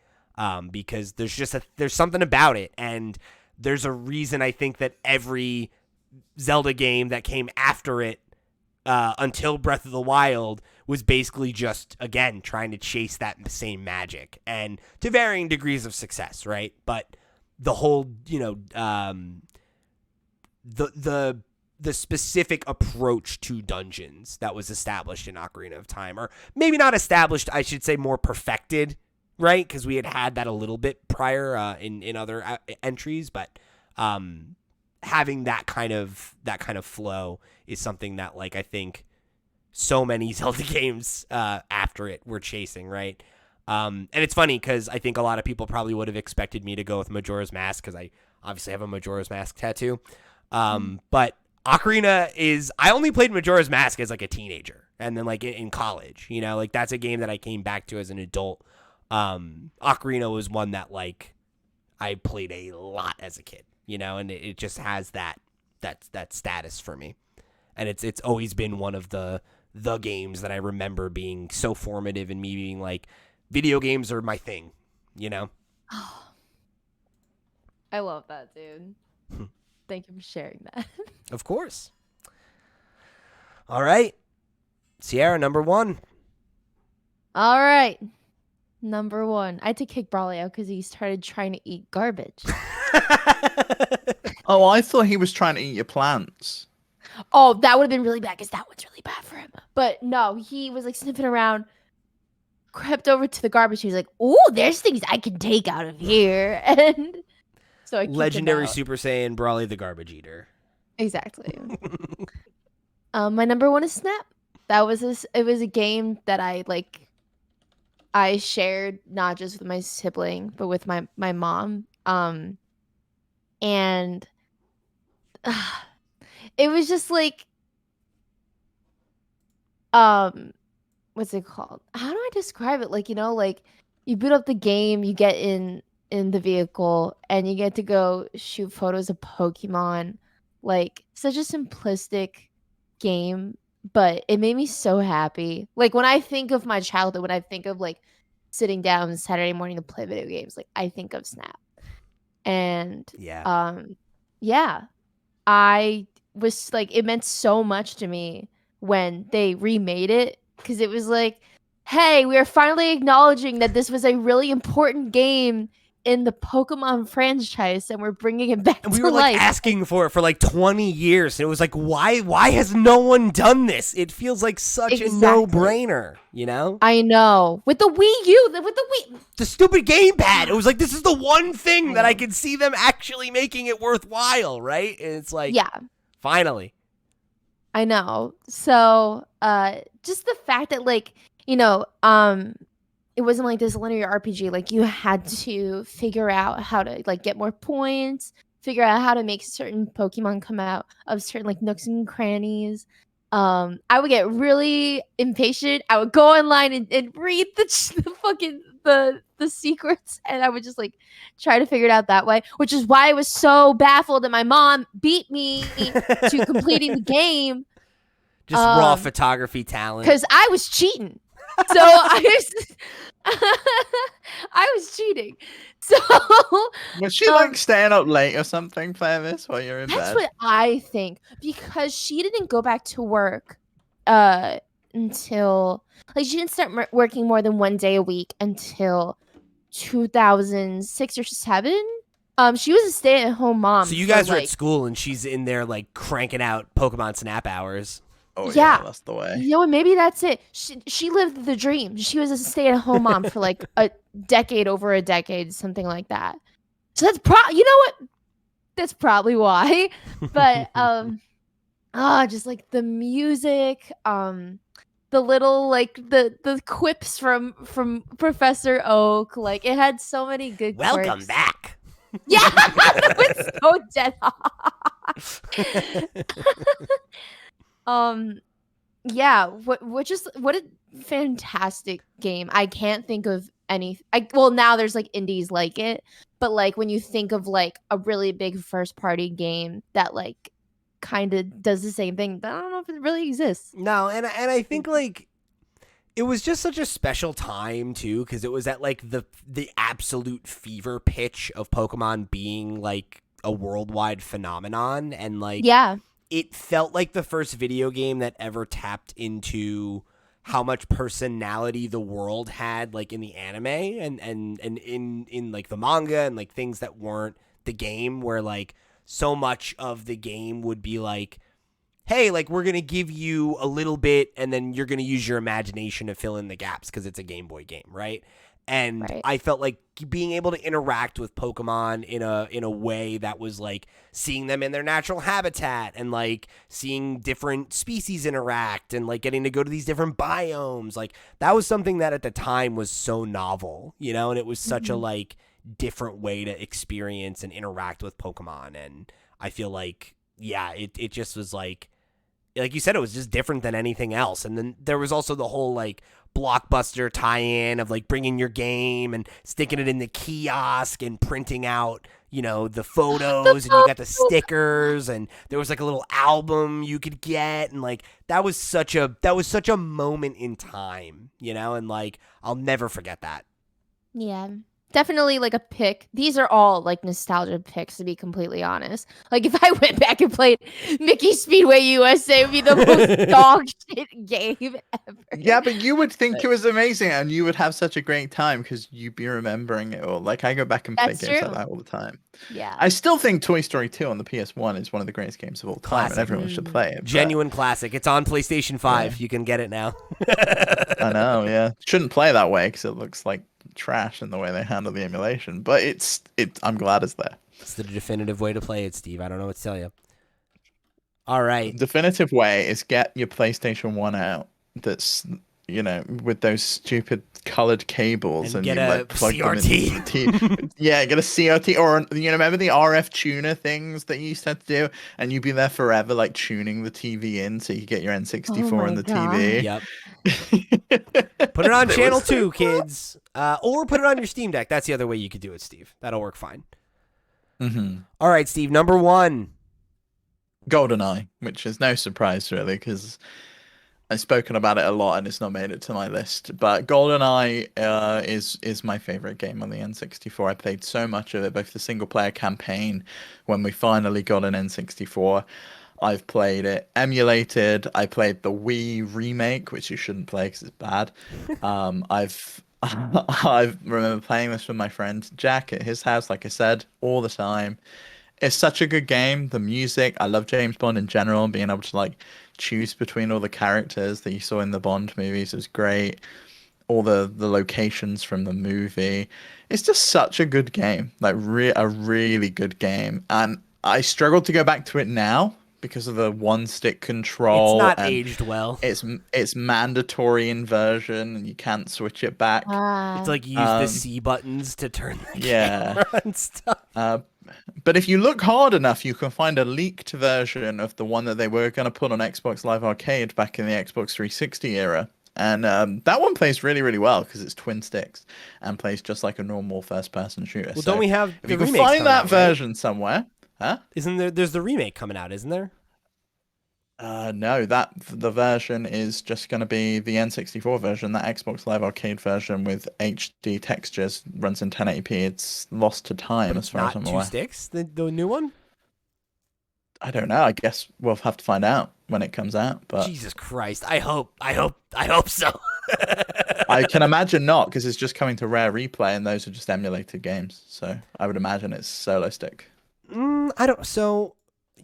because there's something about it, and there's a reason I think that every Zelda game that came after it, until Breath of the Wild, was basically just, again, trying to chase that same magic, and to varying degrees of success, right? But the whole, the specific approach to dungeons that was established in Ocarina of Time, or maybe not established, I should say more perfected, right? Because we had that a little bit prior, in other entries, but having that kind of flow is something that, like, I think so many Zelda games after it were chasing, right? And it's funny because I think a lot of people probably would have expected me to go with Majora's Mask, because I obviously have a Majora's Mask tattoo. But Ocarina I only played Majora's Mask as like a teenager, and then like in college, like that's a game that I came back to as an adult. Ocarina was one that like I played a lot as a kid, and it just has that status for me. And it's always been one of the games that I remember being so formative, and me being like, video games are my thing, I love that, dude. Thank you for sharing that. Of course. All right. Sierra, number 1. All right. Number 1. I had to kick Brawley out because he started trying to eat garbage. Oh, I thought he was trying to eat your plants. Oh, that would have been really bad because that one's really bad for him. But no, he was like sniffing around, crept over to the garbage. He was like, "Ooh, there's things I can take out of here." And so I kicked Legendary him out. Super Saiyan Brawley the Garbage Eater. Exactly. My number 1 is Snap. It was a game that I shared not just with my sibling, but with my mom. And it was just like, what's it called? How do I describe it? Like, like you boot up the game, you get in the vehicle, and you get to go shoot photos of Pokemon. Like, such a simplistic game, but it made me so happy. Like, when I think of my childhood, when I think of like sitting down Saturday morning to play video games, like I think of Snap. And yeah, I was like, it meant so much to me when they remade it, because it was like, hey, we are finally acknowledging that this was a really important game in the Pokemon franchise, and we're bringing it back And we to were like life. asking for it for like 20 years. And it was like, why has no one done this? It feels like such a no-brainer, I know. With the Wii U, the stupid gamepad. It was like, this is the one thing that I can see them actually making it worthwhile, right? And it's like, yeah. finally. I know. So, just the fact that like, it wasn't like this linear RPG. Like you had to figure out how to like get more points, figure out how to make certain Pokemon come out of certain like nooks and crannies. I would get really impatient. I would go online and read the fucking the secrets, and I would just like try to figure it out that way. Which is why I was so baffled that my mom beat me to completing the game. Just raw photography talent. Because I was cheating. So I was cheating. So Was she like staying up late or something playing this while you're in bed? that's what I think, because she didn't go back to work until like she didn't start working more than 1 day a week until 2006 or 7. She was a stay-at-home mom. So you guys for, are like, at school and she's in there like cranking out Pokemon Snap hours. Oh Yeah. that's the way. You know what? Maybe that's it. She lived the dream. She was a stay-at-home mom for like over a decade, something like that. So that's you know what? That's probably why. But just like the music, the little like the quips from Professor Oak, like it had so many good Welcome quirks. back. Yeah, that was so dead on. Yeah, what a fantastic game. I can't think of any well, now there's like indies like it, but like when you think of like a really big first party game that like kind of does the same thing, I don't know if it really exists. No, and I think like it was just such a special time too, because it was at like the absolute fever pitch of Pokemon being like a worldwide phenomenon, and like Yeah. It felt like the first video game that ever tapped into how much personality the world had, like in the anime and in like the manga and like things that weren't the game, where like so much of the game would be like, hey, like we're gonna give you a little bit and then you're gonna use your imagination to fill in the gaps because it's a Game Boy game, right? And Right. I felt like being able to interact with Pokemon in a way that was like seeing them in their natural habitat and like seeing different species interact and like getting to go to these different biomes, like that was something that at the time was so novel, and it was such a like different way to experience and interact with Pokemon. And I feel like, yeah, it just was like you said, it was just different than anything else. And then there was also the whole like Blockbuster tie-in of like bringing your game and sticking it in the kiosk and printing out, the photos, and you got the stickers, and there was like a little album you could get, and like that was such a moment in time, and like I'll never forget that. Yeah. Definitely like a pick. These are all like nostalgia picks, to be completely honest. Like if I went back and played Mickey Speedway USA, it would be the most dog shit game ever. Yeah, but you would think it was amazing and you would have such a great time because you'd be remembering it all. Like I go back and play That's games true. like that all the time. Yeah. I still think Toy Story 2 on the PS1 is one of the greatest games of all time, Classic. and everyone should play it. Genuine classic. It's on PlayStation 5. You can get it now. I know, yeah. Shouldn't play that way because it looks like trash in the way they handle the emulation, but I'm glad it's there. It's the definitive way to play it, Steve. I don't know what to tell you. All right. Definitive way is get your PlayStation 1 out. That's with those stupid colored cables, and get you a like plug CRT. them in. Yeah, get a CRT, or remember the RF tuner things that you used to have to do, and you'd be there forever like tuning the TV in so you get your N64 in the TV. Yep. Put it on channel 2, kids. Or put it on your Steam Deck. That's the other way you could do it, Steve. That'll work fine. All right, Steve, number 1. GoldenEye, which is no surprise really, because I've spoken about it a lot and it's not made it to my list. But GoldenEye is my favorite game on the N64. I played so much of it, both the single player campaign when we finally got an N64. I've played it emulated. I played the Wii remake, which you shouldn't play because it's bad. I remember playing this with my friend Jack at his house, like I said, all the time. It's such a good game. The music, I love James Bond in general, and being able to like choose between all the characters that you saw in the Bond movies was great. All the locations from the movie. It's just such a good game, like a really good game. And I struggle to go back to it now because of the one stick control. It's not and aged well. It's mandatory inversion, and you can't switch it back. It's like you use the C buttons to turn the camera and stuff. But if you look hard enough, you can find a leaked version of the one that they were going to put on Xbox Live Arcade back in the Xbox 360 era. And that one plays really, really well because it's twin sticks and plays just like a normal first-person shooter. Well, don't we have if the you can remakes find coming that out, version somewhere, huh? Isn't there? There's the remake coming out, isn't there? No, the version is just going to be the N64 version. That Xbox Live Arcade version with HD textures runs in 1080p. It's lost to time as far as I'm aware. Not two sticks, the new one. I don't know. I guess we'll have to find out when it comes out. But Jesus Christ! I hope so. I can imagine not, because it's just coming to Rare Replay, and those are just emulated games. So I would imagine it's solo stick. I don't. So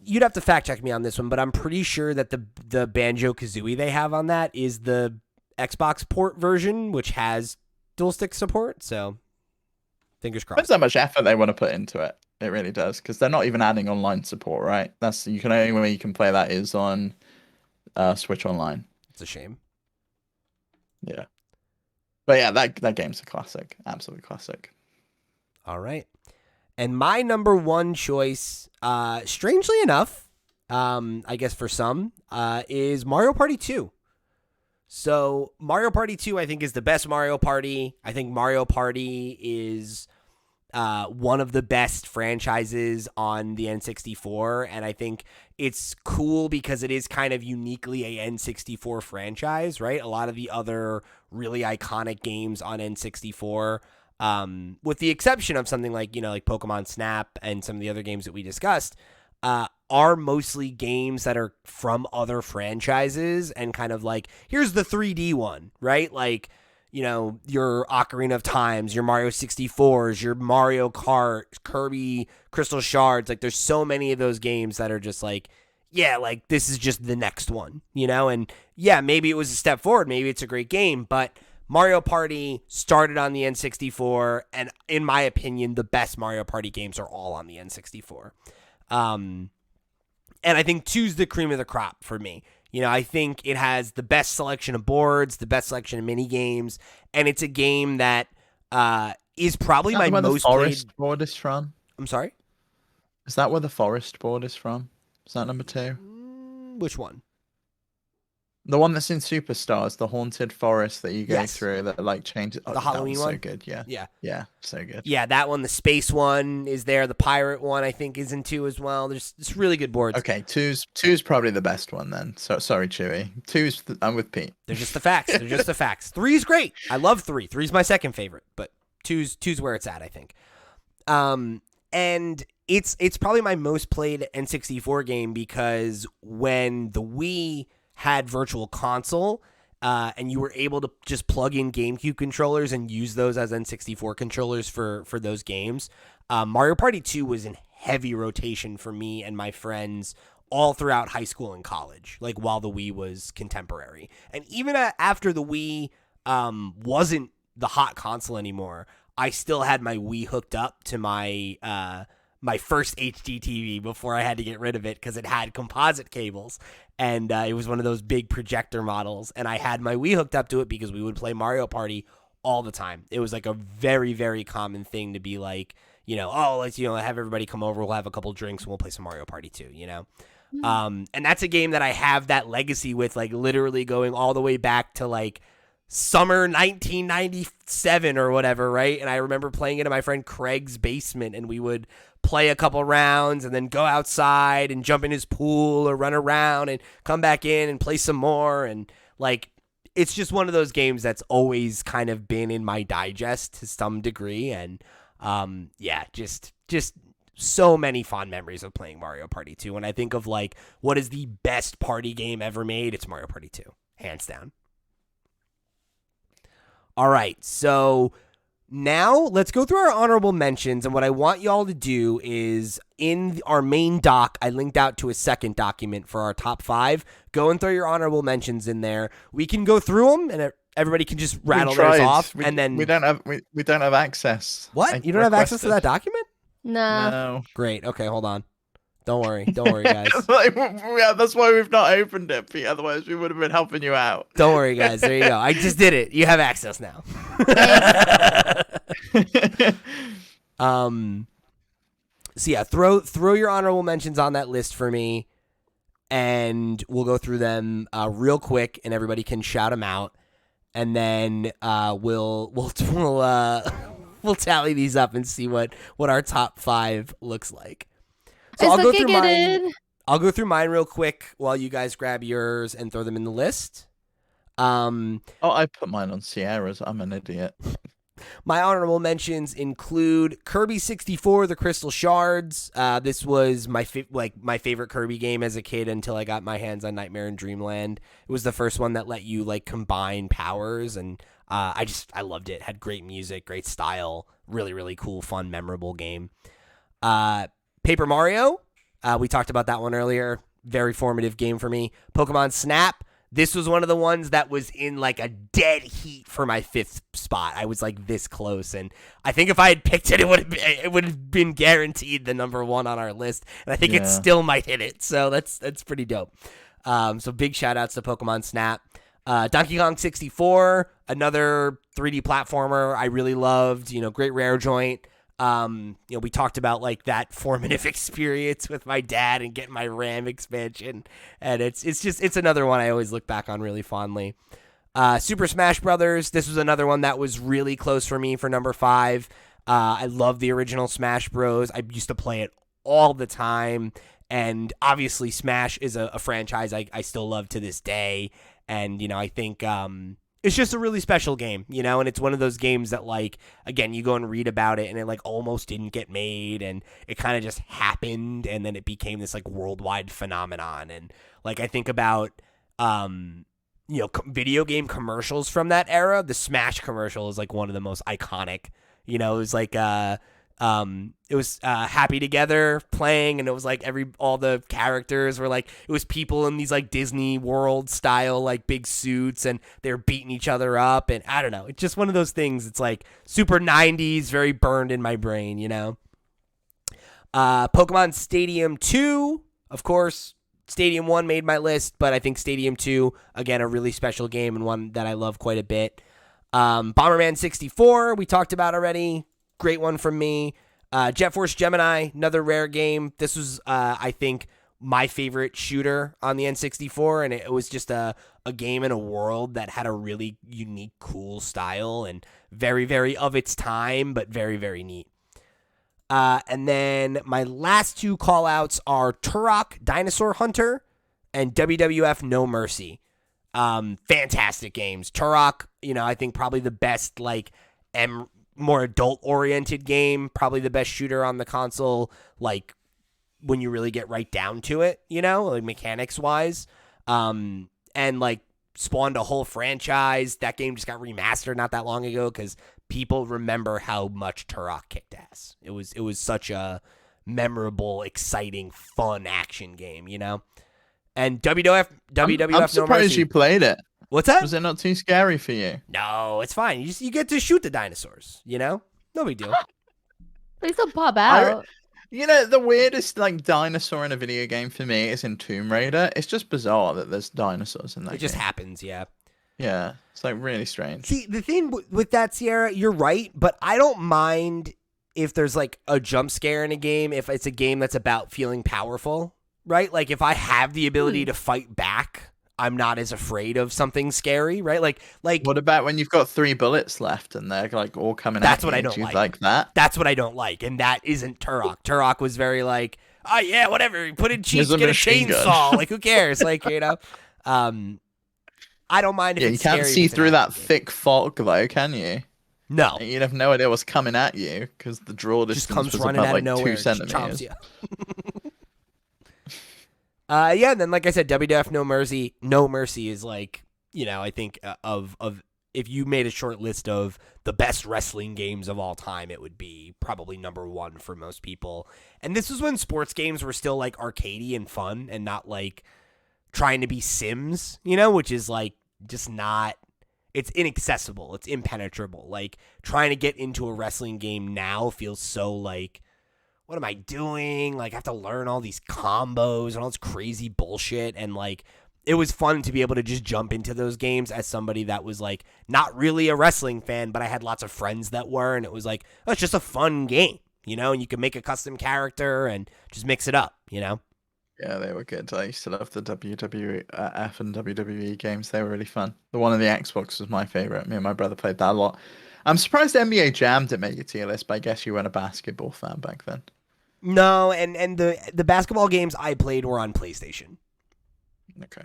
you'd have to fact check me on this one, but I'm pretty sure that the Banjo-Kazooie they have on that is the Xbox port version, which has dual stick support. So fingers crossed. Depends how much effort they want to put into it. It really does, because they're not even adding online support, right? Only way you can play that is on Switch Online. It's a shame. Yeah. But yeah, that game's a classic. Absolute classic. All right. And my number one choice, strangely enough, I guess for some, is Mario Party 2. So Mario Party 2, I think, is the best Mario Party. I think Mario Party is one of the best franchises on the N64, and I think it's cool because it is kind of uniquely a N64 franchise, right? A lot of the other really iconic games on N64, with the exception of something like, like Pokemon Snap and some of the other games that we discussed, are mostly games that are from other franchises and kind of like, here's the 3D one, right? Like, your Ocarina of Times, your Mario 64s, your Mario Kart, Kirby, Crystal Shards. Like, there's so many of those games that are just like, yeah, like, this is just the next one, And, yeah, maybe it was a step forward. Maybe it's a great game. But Mario Party started on the N64. And, in my opinion, the best Mario Party games are all on the N64. And I think 2's the cream of the crop for me. I think it has the best selection of boards, the best selection of mini games, and it's a game that is probably my most played. Forest played. board is from? I'm sorry? Is that where the forest board is from? Is that number 2? Which one? The one that's in Superstars, the haunted forest that you go through that like changes. The Halloween one? So good, yeah. Yeah, so good. Yeah, that one, the space one is there. The pirate one, I think, is in 2 as well. There's really good boards. Okay, two's probably the best one then. So sorry, Chewy. I'm with Pete. They're just the facts. 3's great. I love 3. 3's my second favorite, but 2's where it's at, I think. And it's probably my most played N64 game because when the Wii had Virtual Console, and you were able to just plug in GameCube controllers and use those as N64 controllers for those games. Mario Party 2 was in heavy rotation for me and my friends all throughout high school and college, like while the Wii was contemporary. And even after the Wii wasn't the hot console anymore, I still had my Wii hooked up to my my first HD TV before I had to get rid of it because it had composite cables. And it was one of those big projector models. And I had my Wii hooked up to it because we would play Mario Party all the time. It was like a very, very common thing to be like, let's, have everybody come over. We'll have a couple drinks and we'll play some Mario Party 2, And that's a game that I have that legacy with, like literally going all the way back to like summer 1997 or whatever, right? And I remember playing it in my friend Craig's basement, and we would play a couple rounds and then go outside and jump in his pool or run around and come back in and play some more. And like, it's just one of those games that's always kind of been in my digest to some degree. And just so many fond memories of playing Mario Party 2. When I think of like, what is the best party game ever made? It's Mario Party 2, hands down. All right, so now let's go through our honorable mentions, and what I want y'all to do is in our main doc, I linked out to a second document for our top 5. Go and throw your honorable mentions in there. We can go through them, and everybody can just rattle theirs off, and then we don't have access. What? You don't have access to that document? No. No. Great. Okay, hold on. Don't worry, guys. Yeah, that's why we've not opened it, Pete. Otherwise, we would have been helping you out. Don't worry, guys. There you go. I just did it. You have access now. So yeah, throw your honorable mentions on that list for me, and we'll go through them real quick, and everybody can shout them out, and then we'll we'll tally these up and see what our top 5 looks like. So I'll go through mine. I'll go through mine real quick while you guys grab yours and throw them in the list. I put mine on Sierra's. I'm an idiot. My honorable mentions include Kirby 64, The Crystal Shards. This was my favorite Kirby game as a kid until I got my hands on Nightmare in Dreamland. It was the first one that let you like combine powers, and I loved it. Had great music, great style, really, really cool, fun, memorable game. Paper Mario, we talked about that one earlier. Very formative game for me. Pokemon Snap. This was one of the ones that was in like a dead heat for my 5th spot. I was like this close, and I think if I had picked it, it would have been guaranteed the number 1 on our list, and I think it still might hit it. So that's pretty dope. So big shout outs to Pokemon Snap. Donkey Kong 64, another 3D platformer I really loved. Great rare joint. We talked about like that formative experience with my dad and getting my RAM expansion, and it's another one I always look back on really fondly. Super Smash Brothers, this was another one that was really close for me for number 5. I love the original Smash Bros. I used to play it all the time, and obviously Smash is a franchise I still love to this day, and I think it's just a really special game, and it's one of those games that, like, again, you go and read about it, and it, like, almost didn't get made, and it kind of just happened, and then it became this, like, worldwide phenomenon, and, like, I think about, video game commercials from that era. The Smash commercial is, like, one of the most iconic, it was, like, it was Happy Together playing, and it was like all the characters were like, it was people in these like Disney World style like big suits, and they're beating each other up, and I don't know, it's just one of those things. It's like super 90s, very burned in my brain. Pokemon Stadium 2, of course. Stadium 1 made my list, but I think Stadium 2, again, a really special game and one that I love quite a bit. Bomberman 64, we talked about already. Great one from me. Jet Force Gemini, another rare game. This was, I think, my favorite shooter on the N64, and it was just a game in a world that had a really unique, cool style, and very, very of its time, but very, very neat. And then my last 2 call-outs are Turok Dinosaur Hunter and WWF No Mercy. Fantastic games. Turok, I think probably the best, like, more adult-oriented game, probably the best shooter on the console, like, when you really get right down to it, like, mechanics-wise. And, like, spawned a whole franchise. That game just got remastered not that long ago because people remember how much Turok kicked ass. It was such a memorable, exciting, fun action game, And WWF I'm surprised No Mercy. you played it. What's that? Was it not too scary for you? No, it's fine. You get to shoot the dinosaurs, No big deal. They still pop out. The weirdest like dinosaur in a video game for me is in Tomb Raider. It's just bizarre that there's dinosaurs in that game. It just happens, yeah. Yeah, it's like really strange. See, the thing with that, Sierra, you're right, but I don't mind if there's like a jump scare in a game, if it's a game that's about feeling powerful, right? Like if I have the ability to fight back, I'm not as afraid of something scary, right? Like what about when you've got 3 bullets left and they're like all coming that's at what you? I don't Do you like. That? That's what I don't like, and that isn't Turok. Turok was very like, oh yeah, whatever, put in cheats, There's a get a machine gun. chainsaw, like who cares? Like, I don't mind if Yeah, it's you can't scary see if it's an through that action game. thick fog though, can you? No. You'd have no idea what's coming at you because the draw Just distance comes was running about out like of nowhere 2 and just chomps centimeters. you. Yeah, and then like I said, WWF No Mercy is like, I think of if you made a short list of the best wrestling games of all time, it would be probably number 1 for most people. And this was when sports games were still like arcadey and fun and not like trying to be Sims, which is like just not, it's inaccessible, it's impenetrable. Like trying to get into a wrestling game now feels so like, what am I doing? Like, I have to learn all these combos and all this crazy bullshit. And, like, it was fun to be able to just jump into those games as somebody that was, like, not really a wrestling fan, but I had lots of friends that were. And it was like, oh, it's just a fun game, you know? And you can make a custom character and just mix it up, you know? Yeah, they were good. I used to love the WWF and WWE games. They were really fun. The one on the Xbox was my favorite. Me and my brother played that a lot. I'm surprised NBA Jam didn't make your tier list, but I guess you weren't a basketball fan back then. No, and the basketball games I played were on PlayStation. Okay.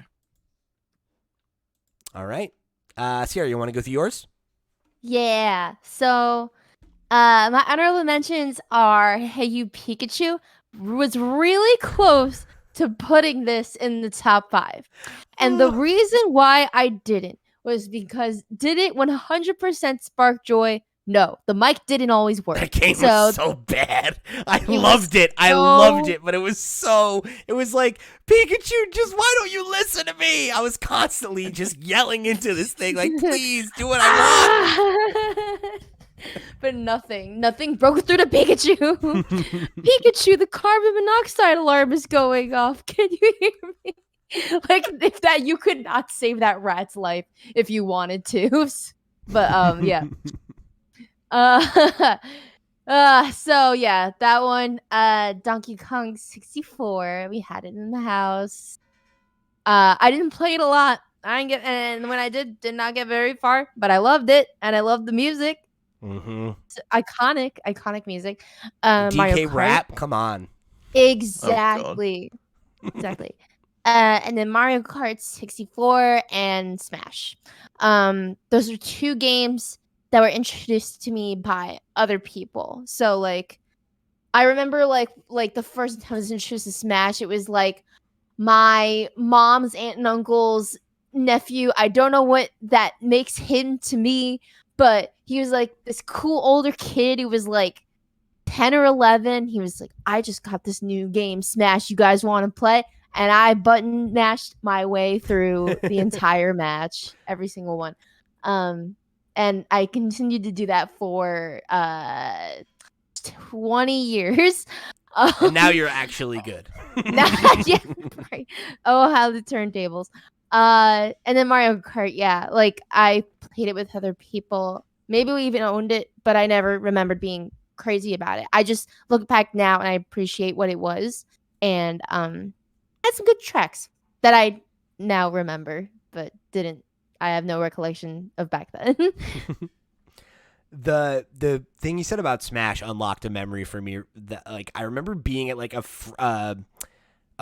All right. Sierra, you want to go through yours? Yeah. So, my honorable mentions are Hey You Pikachu. Was really close to putting this in the top 5. And the reason why I didn't was because did it 100% spark joy? No, the mic didn't always work. That game was so bad. I loved it. I loved it, but it was like, Pikachu, just why don't you listen to me? I was constantly just yelling into this thing, like, please do what I want. But nothing broke through to Pikachu. Pikachu, the carbon monoxide alarm is going off. Can you hear me? Like, if that, you could not save that rat's life if you wanted to. But yeah. So yeah, that one, Donkey Kong 64. We had it in the house. I didn't play it a lot. And when I did not get very far, but I loved it, and I loved the music. Mm-hmm. It's iconic music. DK Mario Kart. Rap, come on. Exactly. Exactly. And then Mario Kart 64 and Smash. Those are 2 games that were introduced to me by other people. So like, I remember like the first time I was introduced to Smash, it was like my mom's aunt and uncle's nephew. I don't know what that makes him to me, but he was like this cool older kid who was like 10 or 11. He was like, I just got this new game, Smash. You guys want to play? And I button mashed my way through the entire match, every single one. And I continued to do that for 20 years. And now you're actually good. Yeah, right. Oh, how the turntables. And then Mario Kart, yeah. Like, I played it with other people. Maybe we even owned it, but I never remembered being crazy about it. I just look back now and I appreciate what it was. And had some good tracks that I now remember, but didn't. I have no recollection of back then. The thing you said about Smash unlocked a memory for me. That, like, I remember being at like a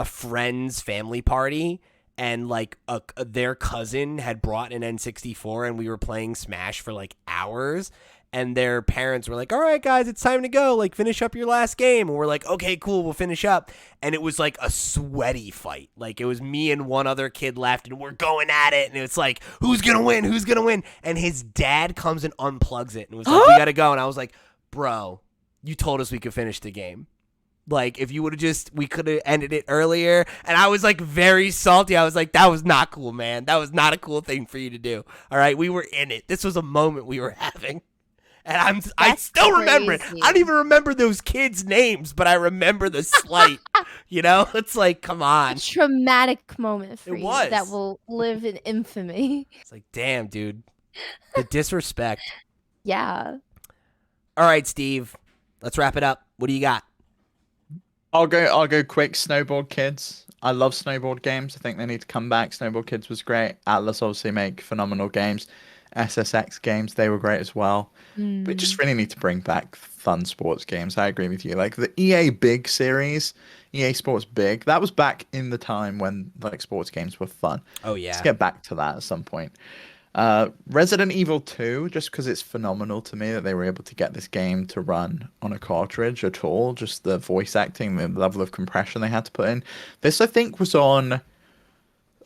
friend's family party, and like their cousin had brought an N64, and we were playing Smash for like hours. And their parents were like, all right, guys, it's time to go. Like, finish up your last game. And we're like, okay, cool, we'll finish up. And it was like a sweaty fight. Like, it was me and one other kid left, and we're going at it. And it's like, who's going to win? Who's going to win? And his dad comes and unplugs it and was like, we got to go. And I was like, bro, you told us we could finish the game. Like, if you would have we could have ended it earlier. And I was like very salty. I was like, that was not cool, man. That was not a cool thing for you to do. All right, we were in it. This was a moment we were having. And I still remember it. I don't even remember those kids' names, but I remember the slight. You know, it's like, come on. A traumatic moment for It you was. that will live in infamy. It's like, damn, dude, the disrespect. Yeah. All right, Steve, let's wrap it up. What do you got? I'll go quick. Snowboard Kids. I love snowboard games. I think they need to come back. Snowboard Kids was great. Atlas obviously make phenomenal games. SSX games, they were great as well. We just really need to bring back fun sports games. I agree with you. Like the EA Big series, EA Sports Big, that was back in the time when like sports games were fun. Oh yeah. Let's get back to that at some point. Resident Evil 2, just because it's phenomenal to me that they were able to get this game to run on a cartridge at all. Just the voice acting, the level of compression they had to put in. This, I think, was on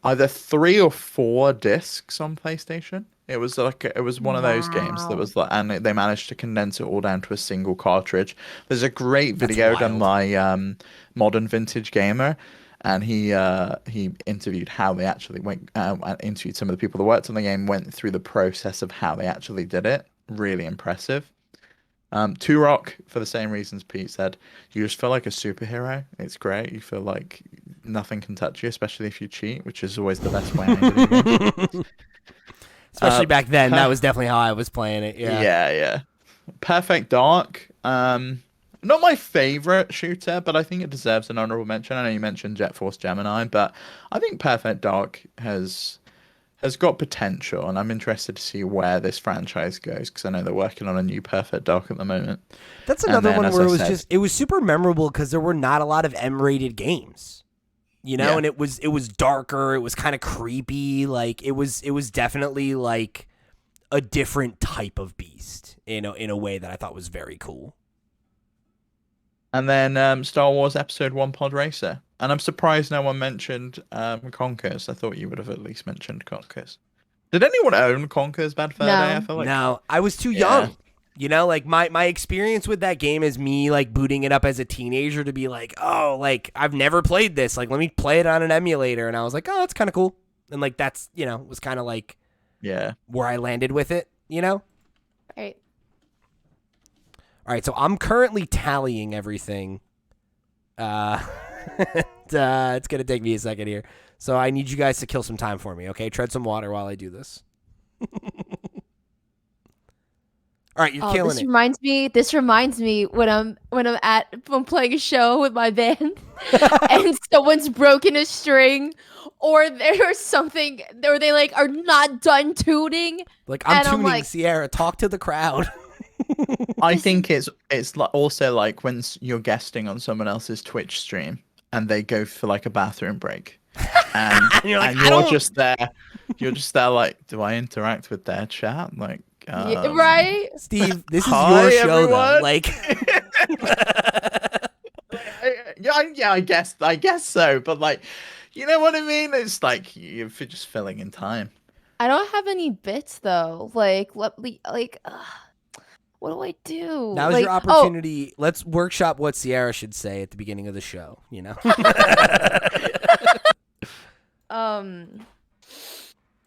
either 3 or 4 discs on PlayStation. It was one of those games that was like, and they managed to condense it all down to a single cartridge. There's a great video done by Modern Vintage Gamer, and he interviewed how they actually interviewed some of the people that worked on the game, went through the process of how they actually did it. Really impressive. Turok, for the same reasons Pete said, you just feel like a superhero. It's great. You feel like nothing can touch you, especially if you cheat, which is always the best way in video games. Especially back then, that was definitely how I was playing it. Yeah. Yeah. Perfect Dark. Not my favorite shooter, but I think it deserves an honorable mention. I know you mentioned Jet Force Gemini, but I think Perfect Dark has got potential, and I'm interested to see where this franchise goes because I know they're working on a new Perfect Dark at the moment. That's another one where it was super memorable because there were not a lot of M-rated games, you know, and it was darker, it was kind of creepy, like it was definitely like a different type of beast, in a way that I thought was very cool. And then Star Wars Episode 1 Pod Racer. And I'm surprised no one mentioned Conkers. I thought you would have at least mentioned Conkers. Did anyone own Conkers Bad Fur Day? I feel like no, I was too young. You know, like my experience with that game is me like booting it up as a teenager to be like, oh, like I've never played this. Like, let me play it on an emulator. And I was like, oh, that's kind of cool. And like that's, was kind of like where I landed with it, Right. All right, so I'm currently tallying everything. It's going to take me a second here. So I need you guys to kill some time for me, okay? Tread some water while I do this. All right, you're killing it. This reminds me when I'm playing a show with my band and someone's broken a string or there's something or they like are not done tuning. Like I'm tuning, Sierra, talk to the crowd. I think it's also like when you're guesting on someone else's Twitch stream and they go for like a bathroom break, and you're just there like, do I interact with their chat? Like, right, Steve, this is your show, though. Like, yeah, I guess so, but like, you know what I mean? It's like you're just filling in time. I don't have any bits though. Like, what do I do? Now's your opportunity. Let's workshop what Sierra should say at the beginning of the show,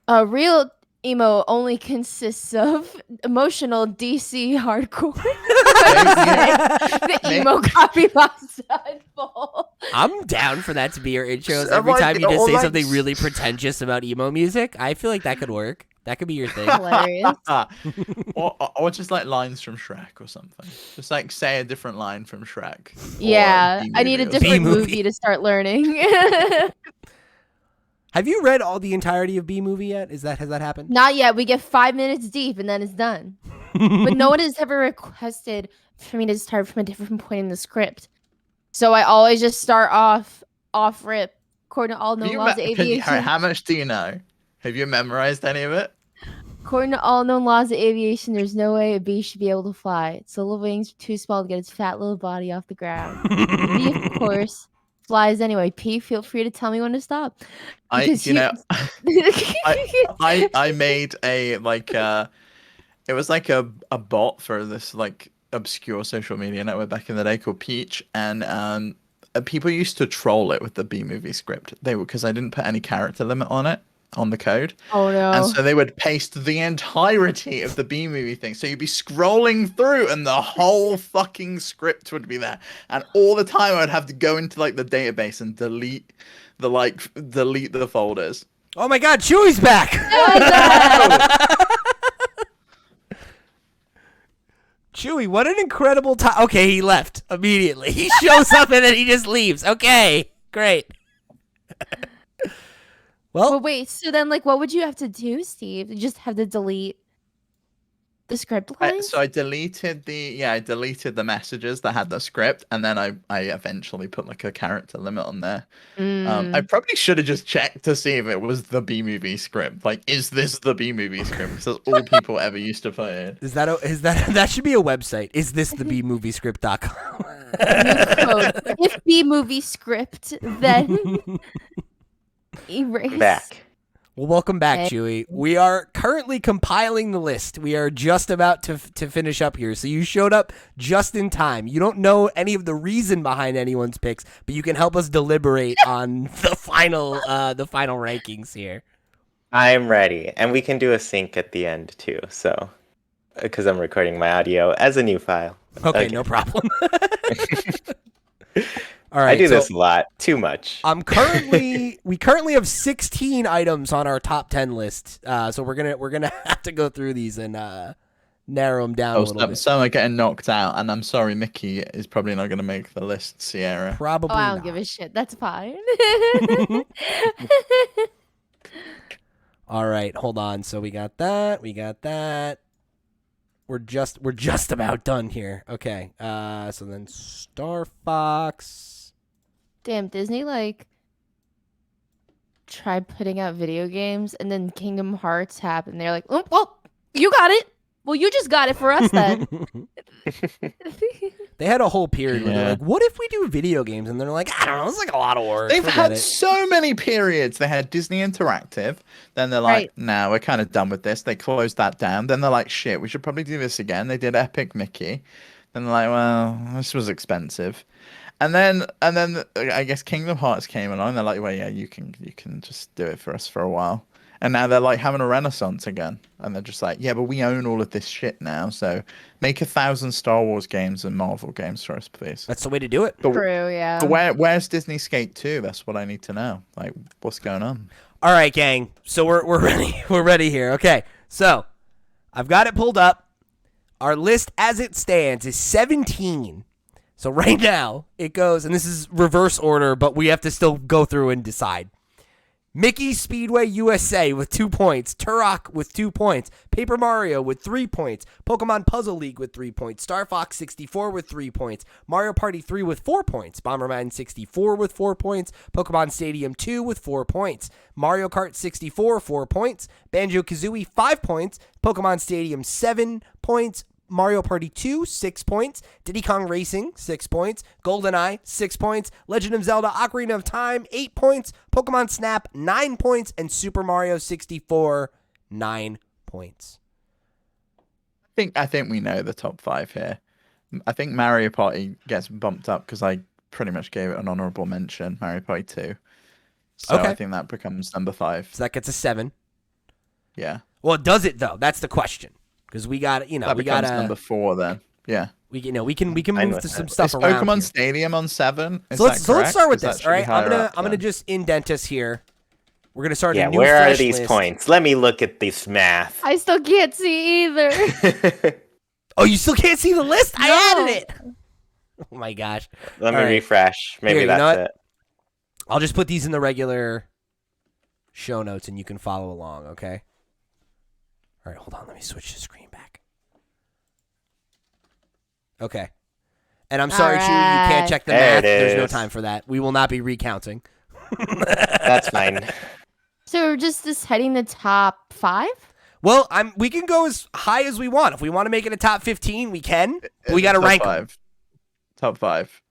A real emo only consists of emotional DC hardcore. The emo copy box full. I'm down for that to be your intros. Every time you just say something really pretentious about emo music, I feel like that could work. That could be your thing. Hilarious. or just like lines from Shrek or something. Just like say a different line from Shrek. Yeah, I need a different movie to start learning. Have you read all the entirety of B-Movie yet? Has that happened? Not yet. We get 5 minutes deep and then it's done. But no one has ever requested for me to start from a different point in the script. So I always just start off rip, according to all known laws of aviation. How much do you know? Have you memorized any of it? According to all known laws of aviation, there's no way a bee should be able to fly. Its little wings are too small to get its fat little body off the ground. The bee, of course, flies anyway. P, feel free to tell me when to stop. I made a it was like a bot for this like obscure social media network back in the day called Peach, and people used to troll it with the B-Movie script. Because I didn't put any character limit on it. On the code. Oh no. And so they would paste the entirety of the B-Movie thing. So you'd be scrolling through and the whole fucking script would be there. And all the time I would have to go into like the database and delete the folders. Oh my god, Chewy's back! Chewy, what an incredible time. Okay, he left immediately. He shows up and then he just leaves. Okay, great. Well, wait. So then, like, what would you have to do, Steve? You just have to delete the script lines? So I deleted the messages that had the script, and then I eventually put like a character limit on there. I probably should have just checked to see if it was the B-Movie script. Like, is this the B-Movie script? Because that's all people ever used to put in. That should be a website? Is this the bmoviescript.com? If B-Movie script, then. Erase. Back. Well, welcome back, Chewy. We are currently compiling the list. We are just about to finish up here. So you showed up just in time. You don't know any of the reason behind anyone's picks, but you can help us deliberate on the final rankings here. I'm ready, and we can do a sync at the end too. So because I'm recording my audio as a new file. Okay, no problem. All right, I do so this a lot, too much. we currently have 16 items on our top 10 list. So we're gonna have to go through these and narrow them down a little bit. Some are getting knocked out, and I'm sorry, Mickey is probably not going to make the list, Sierra. Probably Oh, I don't not. give a shit. That's fine. All right, hold on. So we got that. We got that. We're just about done here. Okay. So then Star Fox. Damn, Disney like tried putting out video games, and then Kingdom Hearts happened. They're like, oh, well, you got it. Well, you just got it for us then. They had a whole period where they're Yeah. like, what if we do video games? And they're like, I don't know, it's like a lot of work. They've Forget had it. so many periods. They had Disney Interactive. Then they're like, Right. nah, we're kind of done with this. They closed that down. Then they're like, shit, we should probably do this again. They did Epic Mickey. Then they're like, well, this was expensive. And then I guess Kingdom Hearts came along. They're like, well, yeah, you can just do it for us for a while. And now they're like having a renaissance again. And they're just like, yeah, but we own all of this shit now. So make 1,000 Star Wars games and Marvel games for us, please. That's the way to do it. But, True, yeah. but where's Disney Skate 2? That's what I need to know. Like, what's going on? All right, gang. So we're ready. We're ready here. Okay. So I've got it pulled up. Our list as it stands is 17. So right now it goes, and this is reverse order, but we have to still go through and decide. Mickey Speedway USA with 2 points. Turok with 2 points. Paper Mario with 3 points. Pokemon Puzzle League with 3 points. Star Fox 64 with 3 points. Mario Party 3 with 4 points. Bomberman 64 with 4 points. Pokemon Stadium 2 with 4 points. Mario Kart 64, 4 points. Banjo-Kazooie, 5 points. Pokemon Stadium, 7 points. Mario Party 2, 6 points. Diddy Kong Racing, 6 points. GoldenEye, 6 points. Legend of Zelda Ocarina of Time, 8 points. Pokemon Snap, 9 points. And Super Mario 64, 9 points. I think we know the top 5 here. I think Mario Party gets bumped up because I pretty much gave it an honorable mention, Mario Party 2. So Okay. I think that becomes number 5. So that gets a 7. Yeah. Well, does it, though? That's the question. Because we got, That we becomes got number 4 then. Yeah. we can Fine move with to some that. stuff Is around Pokemon here. Stadium on 7? Is So let's that correct? start with 'Cause that this. should All be right, I'm higher up gonna then. just indent us here. We're gonna start Yeah, a new where are fresh these list. points? Let me look at this math. I still can't see either. Oh, you still can't see the list? I No. added it. Oh my gosh. Let me All right. refresh. Maybe Here, you know that's what? it. I'll just put these in the regular show notes and you can follow along, okay? All right, hold on. Let me switch the screen back. Okay. And I'm sorry, Chewy, you can't Alright. check the There math. it There's no is. time for that. We will not be recounting. That's fine. So we're just deciding the top 5? Well, we can go as high as we want. If we want to make it a top 15, we can. But we got to Top rank 'em. 5. Top 5.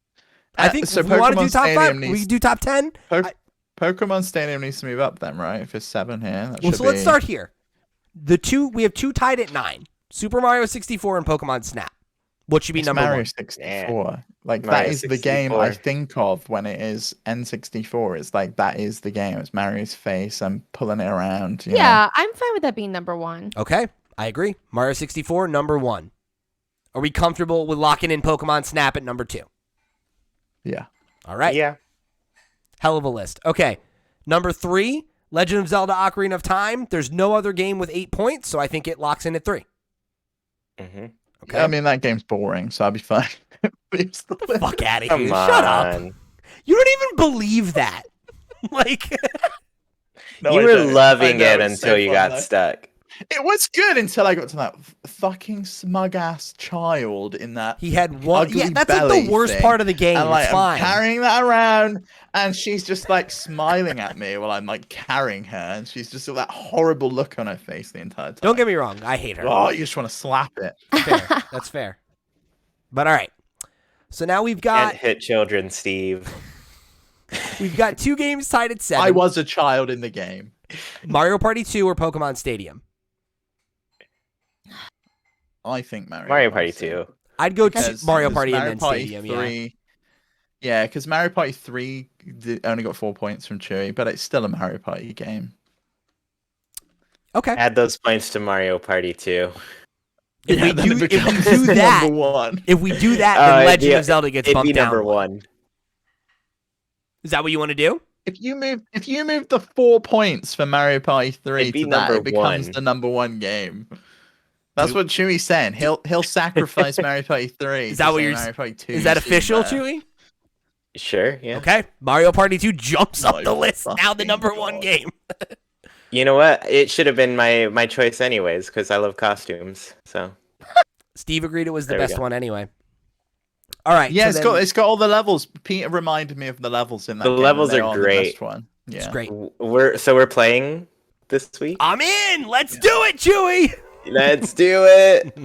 I think so if we want to do Pokemon top 5, Stadium we can do top 10. Pokemon Stadium needs to move up then, right? If it's 7 here, that Well, should so let's be- start here. We have 2 tied at 9. Super Mario 64 and Pokemon Snap. What should be It's number Mario 1? 64. Like Mario that is the game I 64. think of when it is N64. It's like that is the game. It's Mario's face. I'm pulling it around. You know? Yeah, I'm fine with that being number 1. Okay, I agree. Mario 64, number 1. Are we comfortable with locking in Pokemon Snap at number 2? Yeah. All right. Yeah. Hell of a list. Okay, number 3, Legend of Zelda Ocarina of Time. There's no other game with 8 points, so I think it locks in at 3. hmm Okay. I mean that game's boring, so I'll be fine. Leaves the list. Fuck out of Come here. on. Shut up. You don't even believe that. Like, No, You I were don't. I loving know, it it's so until you fun, got though. stuck. It was good until I got to that fucking smug ass child in that. he had one. Ugly Yeah, that's like belly the worst thing. part of the game. And like It's fine. I'm carrying that around, and she's just like smiling at me while I'm like carrying her, and she's just got that horrible look on her face the entire time. Don't get me wrong. I hate her. Oh, you just want to slap it. Fair. That's fair. But all right. So now we've Can't got hit children, Steve. 2 games tied at 7. I was a child in the game. Mario Party 2 or Pokemon Stadium. I think Mario Party 2. I'd go Because- Mario because Party Mario and then Party Stadium. Yeah. 3, yeah, because Mario Party 3 only got 4 points from Chewy, but it's still a Mario Party game. Okay. Add those points to Mario Party 2. If we then do, it if we becomes do that, number one. if we do that, then Legend yeah, of Zelda gets it'd bumped be down. number one. Is that what you want to do? If you move the 4 points for Mario Party 3 It'd be to that, number it becomes one. the number one game. That's Dude. what Chewy's saying. He'll sacrifice Mario Party 3. Is that what you're? Mario Party 2 Is that even official, better. Chewy? Sure, yeah. Okay, Mario Party 2 jumps up My the list. Now the fucking number one God. game. You know what? It should have been my choice anyways, because I love costumes. So Steve agreed it was the There we best go. one anyway. All right. Yeah, so it's got all the levels. Peter reminded me of the levels in that The game. and levels they are the great. best one. Yeah. It's great. we're playing this week. I'm in. Let's do it, Chewy. Let's do it.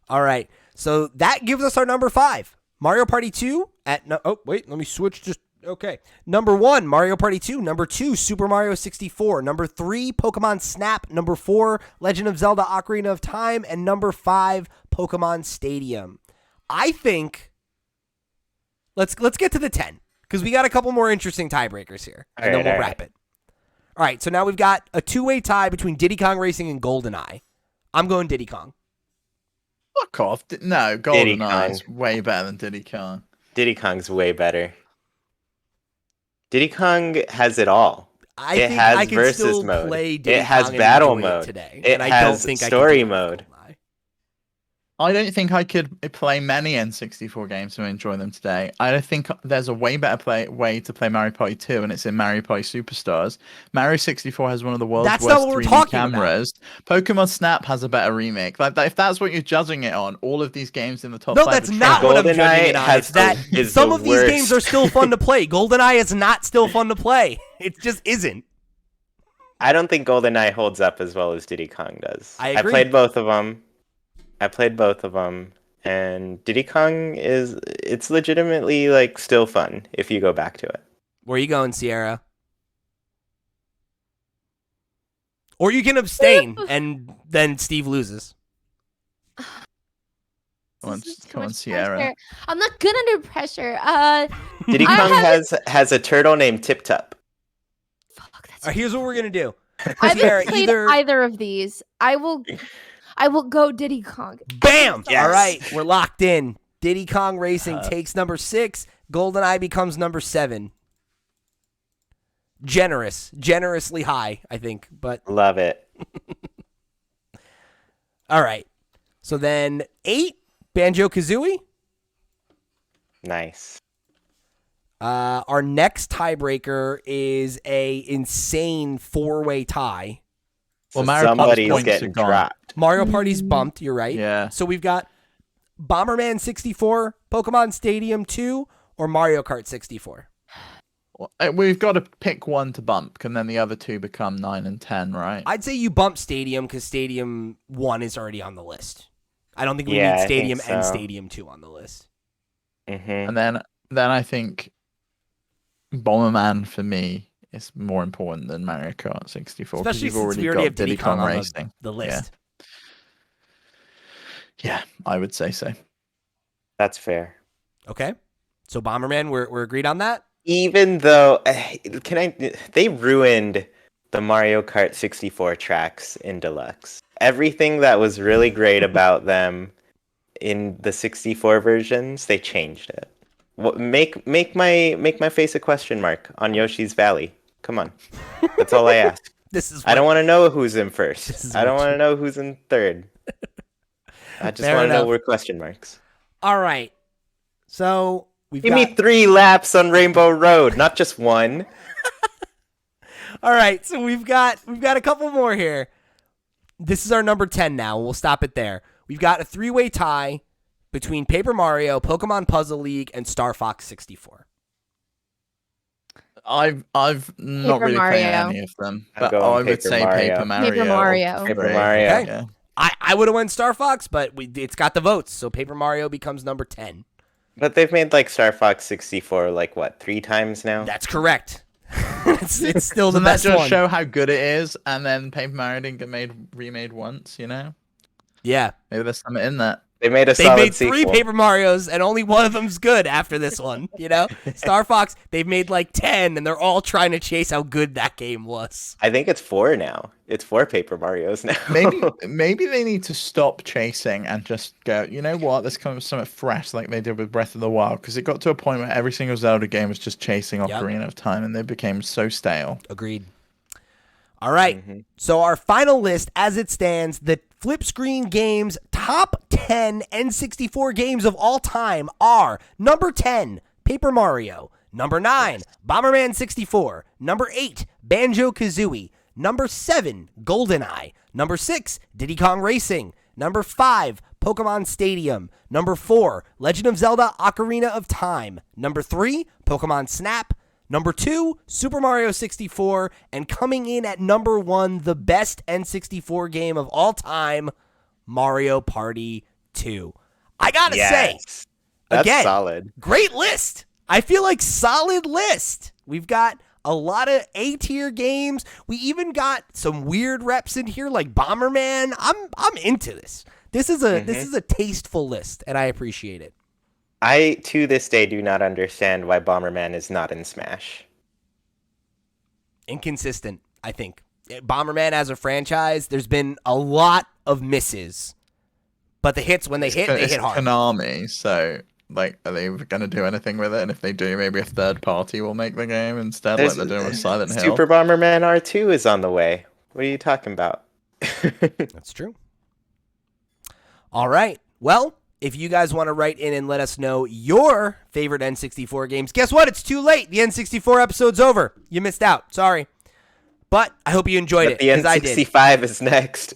All right. So that gives us our number 5. Mario Party 2 at oh wait, let me switch just okay. Number 1, Mario Party 2, number 2, Super Mario 64, number 3, Pokemon Snap, number 4, Legend of Zelda Ocarina of Time, and number 5, Pokemon Stadium. I think let's get to the 10 because we got a couple more interesting tiebreakers here, and then we'll wrap it. All right, so now we've got a 2-way tie between Diddy Kong Racing and GoldenEye. I'm going Diddy Kong. Fuck off. No, Diddy GoldenEye Kong. is way better than Diddy Kong. Diddy Kong's way better. Diddy Kong has it all. I It think has I can versus still mode. play Diddy It has Kong and battle enjoy mode. today. It and I don't has think story I can mode. GoldenEye. I don't think I could play many N64 games and enjoy them today. I think there's a way better way to play Mario Party 2, and it's in Mario Party Superstars. Mario 64 has one of the world's That's not worst what we're 3D talking about. cameras. Pokemon Snap has a better remake. Like if that's what you're judging it on, all of these games in the top No, 5 that's are not trash. what I'm GoldenEye judging it on. has It's that is some the of these games worst. are still fun to play. GoldenEye is not still fun to play. It just isn't. I don't think GoldenEye holds up as well as Diddy Kong does. I agree. played both of them. And Diddy Kong it's legitimately like still fun if you go back to it. Where are you going, Sierra? Or you can abstain, and then Steve loses. Come This is too on, much Sierra. pressure. I'm not good under pressure. Diddy I Kong haven't- has a turtle named Tip Top. Fuck, that's All right, here's what we're going to do. I Sierra, haven't played either of these. I will go Diddy Kong. Bam! Yes. All right, we're locked in. Diddy Kong Racing Uh, takes number 6. GoldenEye becomes number 7. Generously high, I think. But Love it. all right. So then 8, Banjo-Kazooie. Nice. Our next tiebreaker is a insane 4-way tie. So Well, Mario Party's somebody's points getting are gone. dropped. Mario Party's bumped, you're right. Yeah. So we've got Bomberman 64, Pokemon Stadium 2, or Mario Kart 64. We've got to pick one to bump, and then the other two become 9 and 10, right? I'd say you bump Stadium because Stadium 1 is already on the list. I don't think we Yeah, need I think Stadium and so. Stadium 2 on the list. Mm-hmm. And then I think Bomberman for me is more important than Mario Kart 64 because Especially you've since already we already got have Diddy Kong on Racing. the list. Yeah, I would say so. That's fair. Okay. So Bomberman, we're agreed on that? Even though they ruined the Mario Kart 64 tracks in Deluxe. Everything that was really great about them in the 64 versions, they changed it. Make my face a question mark on Yoshi's Valley. Come on. That's all I ask. This is I don't what- want to know who's in This first. is I don't what want to know who's in third. I just Fair want to know enough. where question marks. All right. So we've Give got... me 3 laps on Rainbow Road, not just one. All right, so we've got a couple more here. This is our number 10 now. We'll stop it there. We've got a 3-way tie between Paper Mario, Pokemon Puzzle League, and Star Fox 64. I've not Paper really played Mario. any of them, I'm but going I would Paper say Mario. Paper Mario. Paper Mario. Paper Great. Mario. Okay. Yeah. I would have went Star Fox, but it's got the votes, so Paper Mario becomes number 10. But they've made like Star Fox 64 like what, 3 times now? That's correct. it's still the Doesn't that best just one. show how good it is? And then Paper Mario didn't get remade once, you know? Yeah. Maybe there's something in that. They made a They've solid made sequel. 3 Paper Marios, and only one of them's good after this one, you know? Star Fox, they've made like 10, and they're all trying to chase how good that game was. I think it's 4 now. It's 4 Paper Marios now. Maybe they need to stop chasing and just go, you know what, let's come up with something fresh like they did with Breath of the Wild, because it got to a point where every single Zelda game was just chasing Ocarina of Time, and they became so stale. Agreed. All right, so our final list as it stands, the Flip Screen Games top 10 N64 games of all time are number 10, Paper Mario, number 9, Bomberman 64, number 8, Banjo-Kazooie, number 7, GoldenEye, number 6, Diddy Kong Racing, number 5, Pokemon Stadium, number 4, Legend of Zelda Ocarina of Time, number 3, Pokemon Snap, number 2, Super Mario 64, and coming in at number 1, the best N64 game of all time, Mario Party 2. I gotta say, that's again, solid. Great list. I feel like solid list. We've got a lot of A-tier games. We even got some weird reps in here like Bomberman. I'm into this. This is a tasteful list, and I appreciate it. I, to this day, do not understand why Bomberman is not in Smash. Inconsistent, I think. Bomberman as a franchise, there's been a lot of misses. But the hits, when they hit hard. Konami, so, like, are they going to do anything with it? And if they do, maybe a third party will make the game instead, like they're doing with Silent Hill. Super Bomberman R2 is on the way. What are you talking about? That's true. All right. Well, if you guys want to write in and let us know your favorite N64 games, guess what? It's too late. The N64 episode's over. You missed out. Sorry. But I hope you enjoyed it. The N65 is next.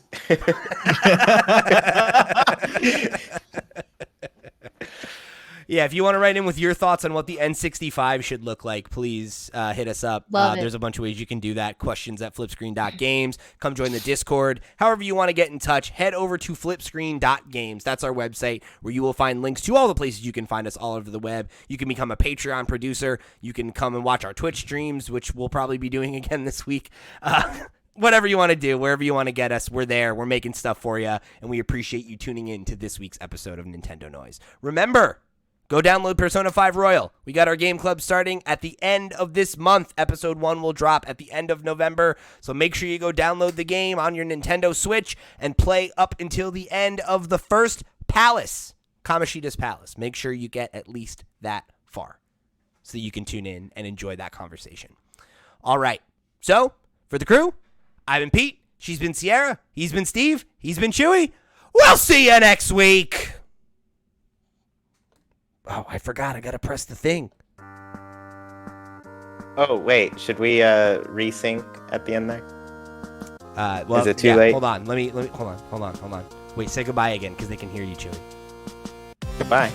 Yeah, if you want to write in with your thoughts on what the N65 should look like, please hit us up. There's a bunch of ways you can do that. Questions@flipscreen.games. Come join the Discord. However you want to get in touch, head over to flipscreen.games. That's our website where you will find links to all the places you can find us all over the web. You can become a Patreon producer. You can come and watch our Twitch streams, which we'll probably be doing again this week. Whatever you want to do, wherever you want to get us, we're there. We're making stuff for you, and we appreciate you tuning in to this week's episode of Nintendo Noise. Remember, go download Persona 5 Royal. We got our game club starting at the end of this month. Episode 1 will drop at the end of November. So make sure you go download the game on your Nintendo Switch and play up until the end of the first palace, Kamoshida's Palace. Make sure you get at least that far so that you can tune in and enjoy that conversation. All right. So for the crew, I've been Pete. She's been Sierra. He's been Steve. He's been Chewy. We'll see you next week. Oh, I forgot. I got to press the thing. Oh, wait. Should we resync at the end there? Well, is it too late? Hold on. Let me hold on. Wait, say goodbye again because they can hear you, Chewy. Goodbye.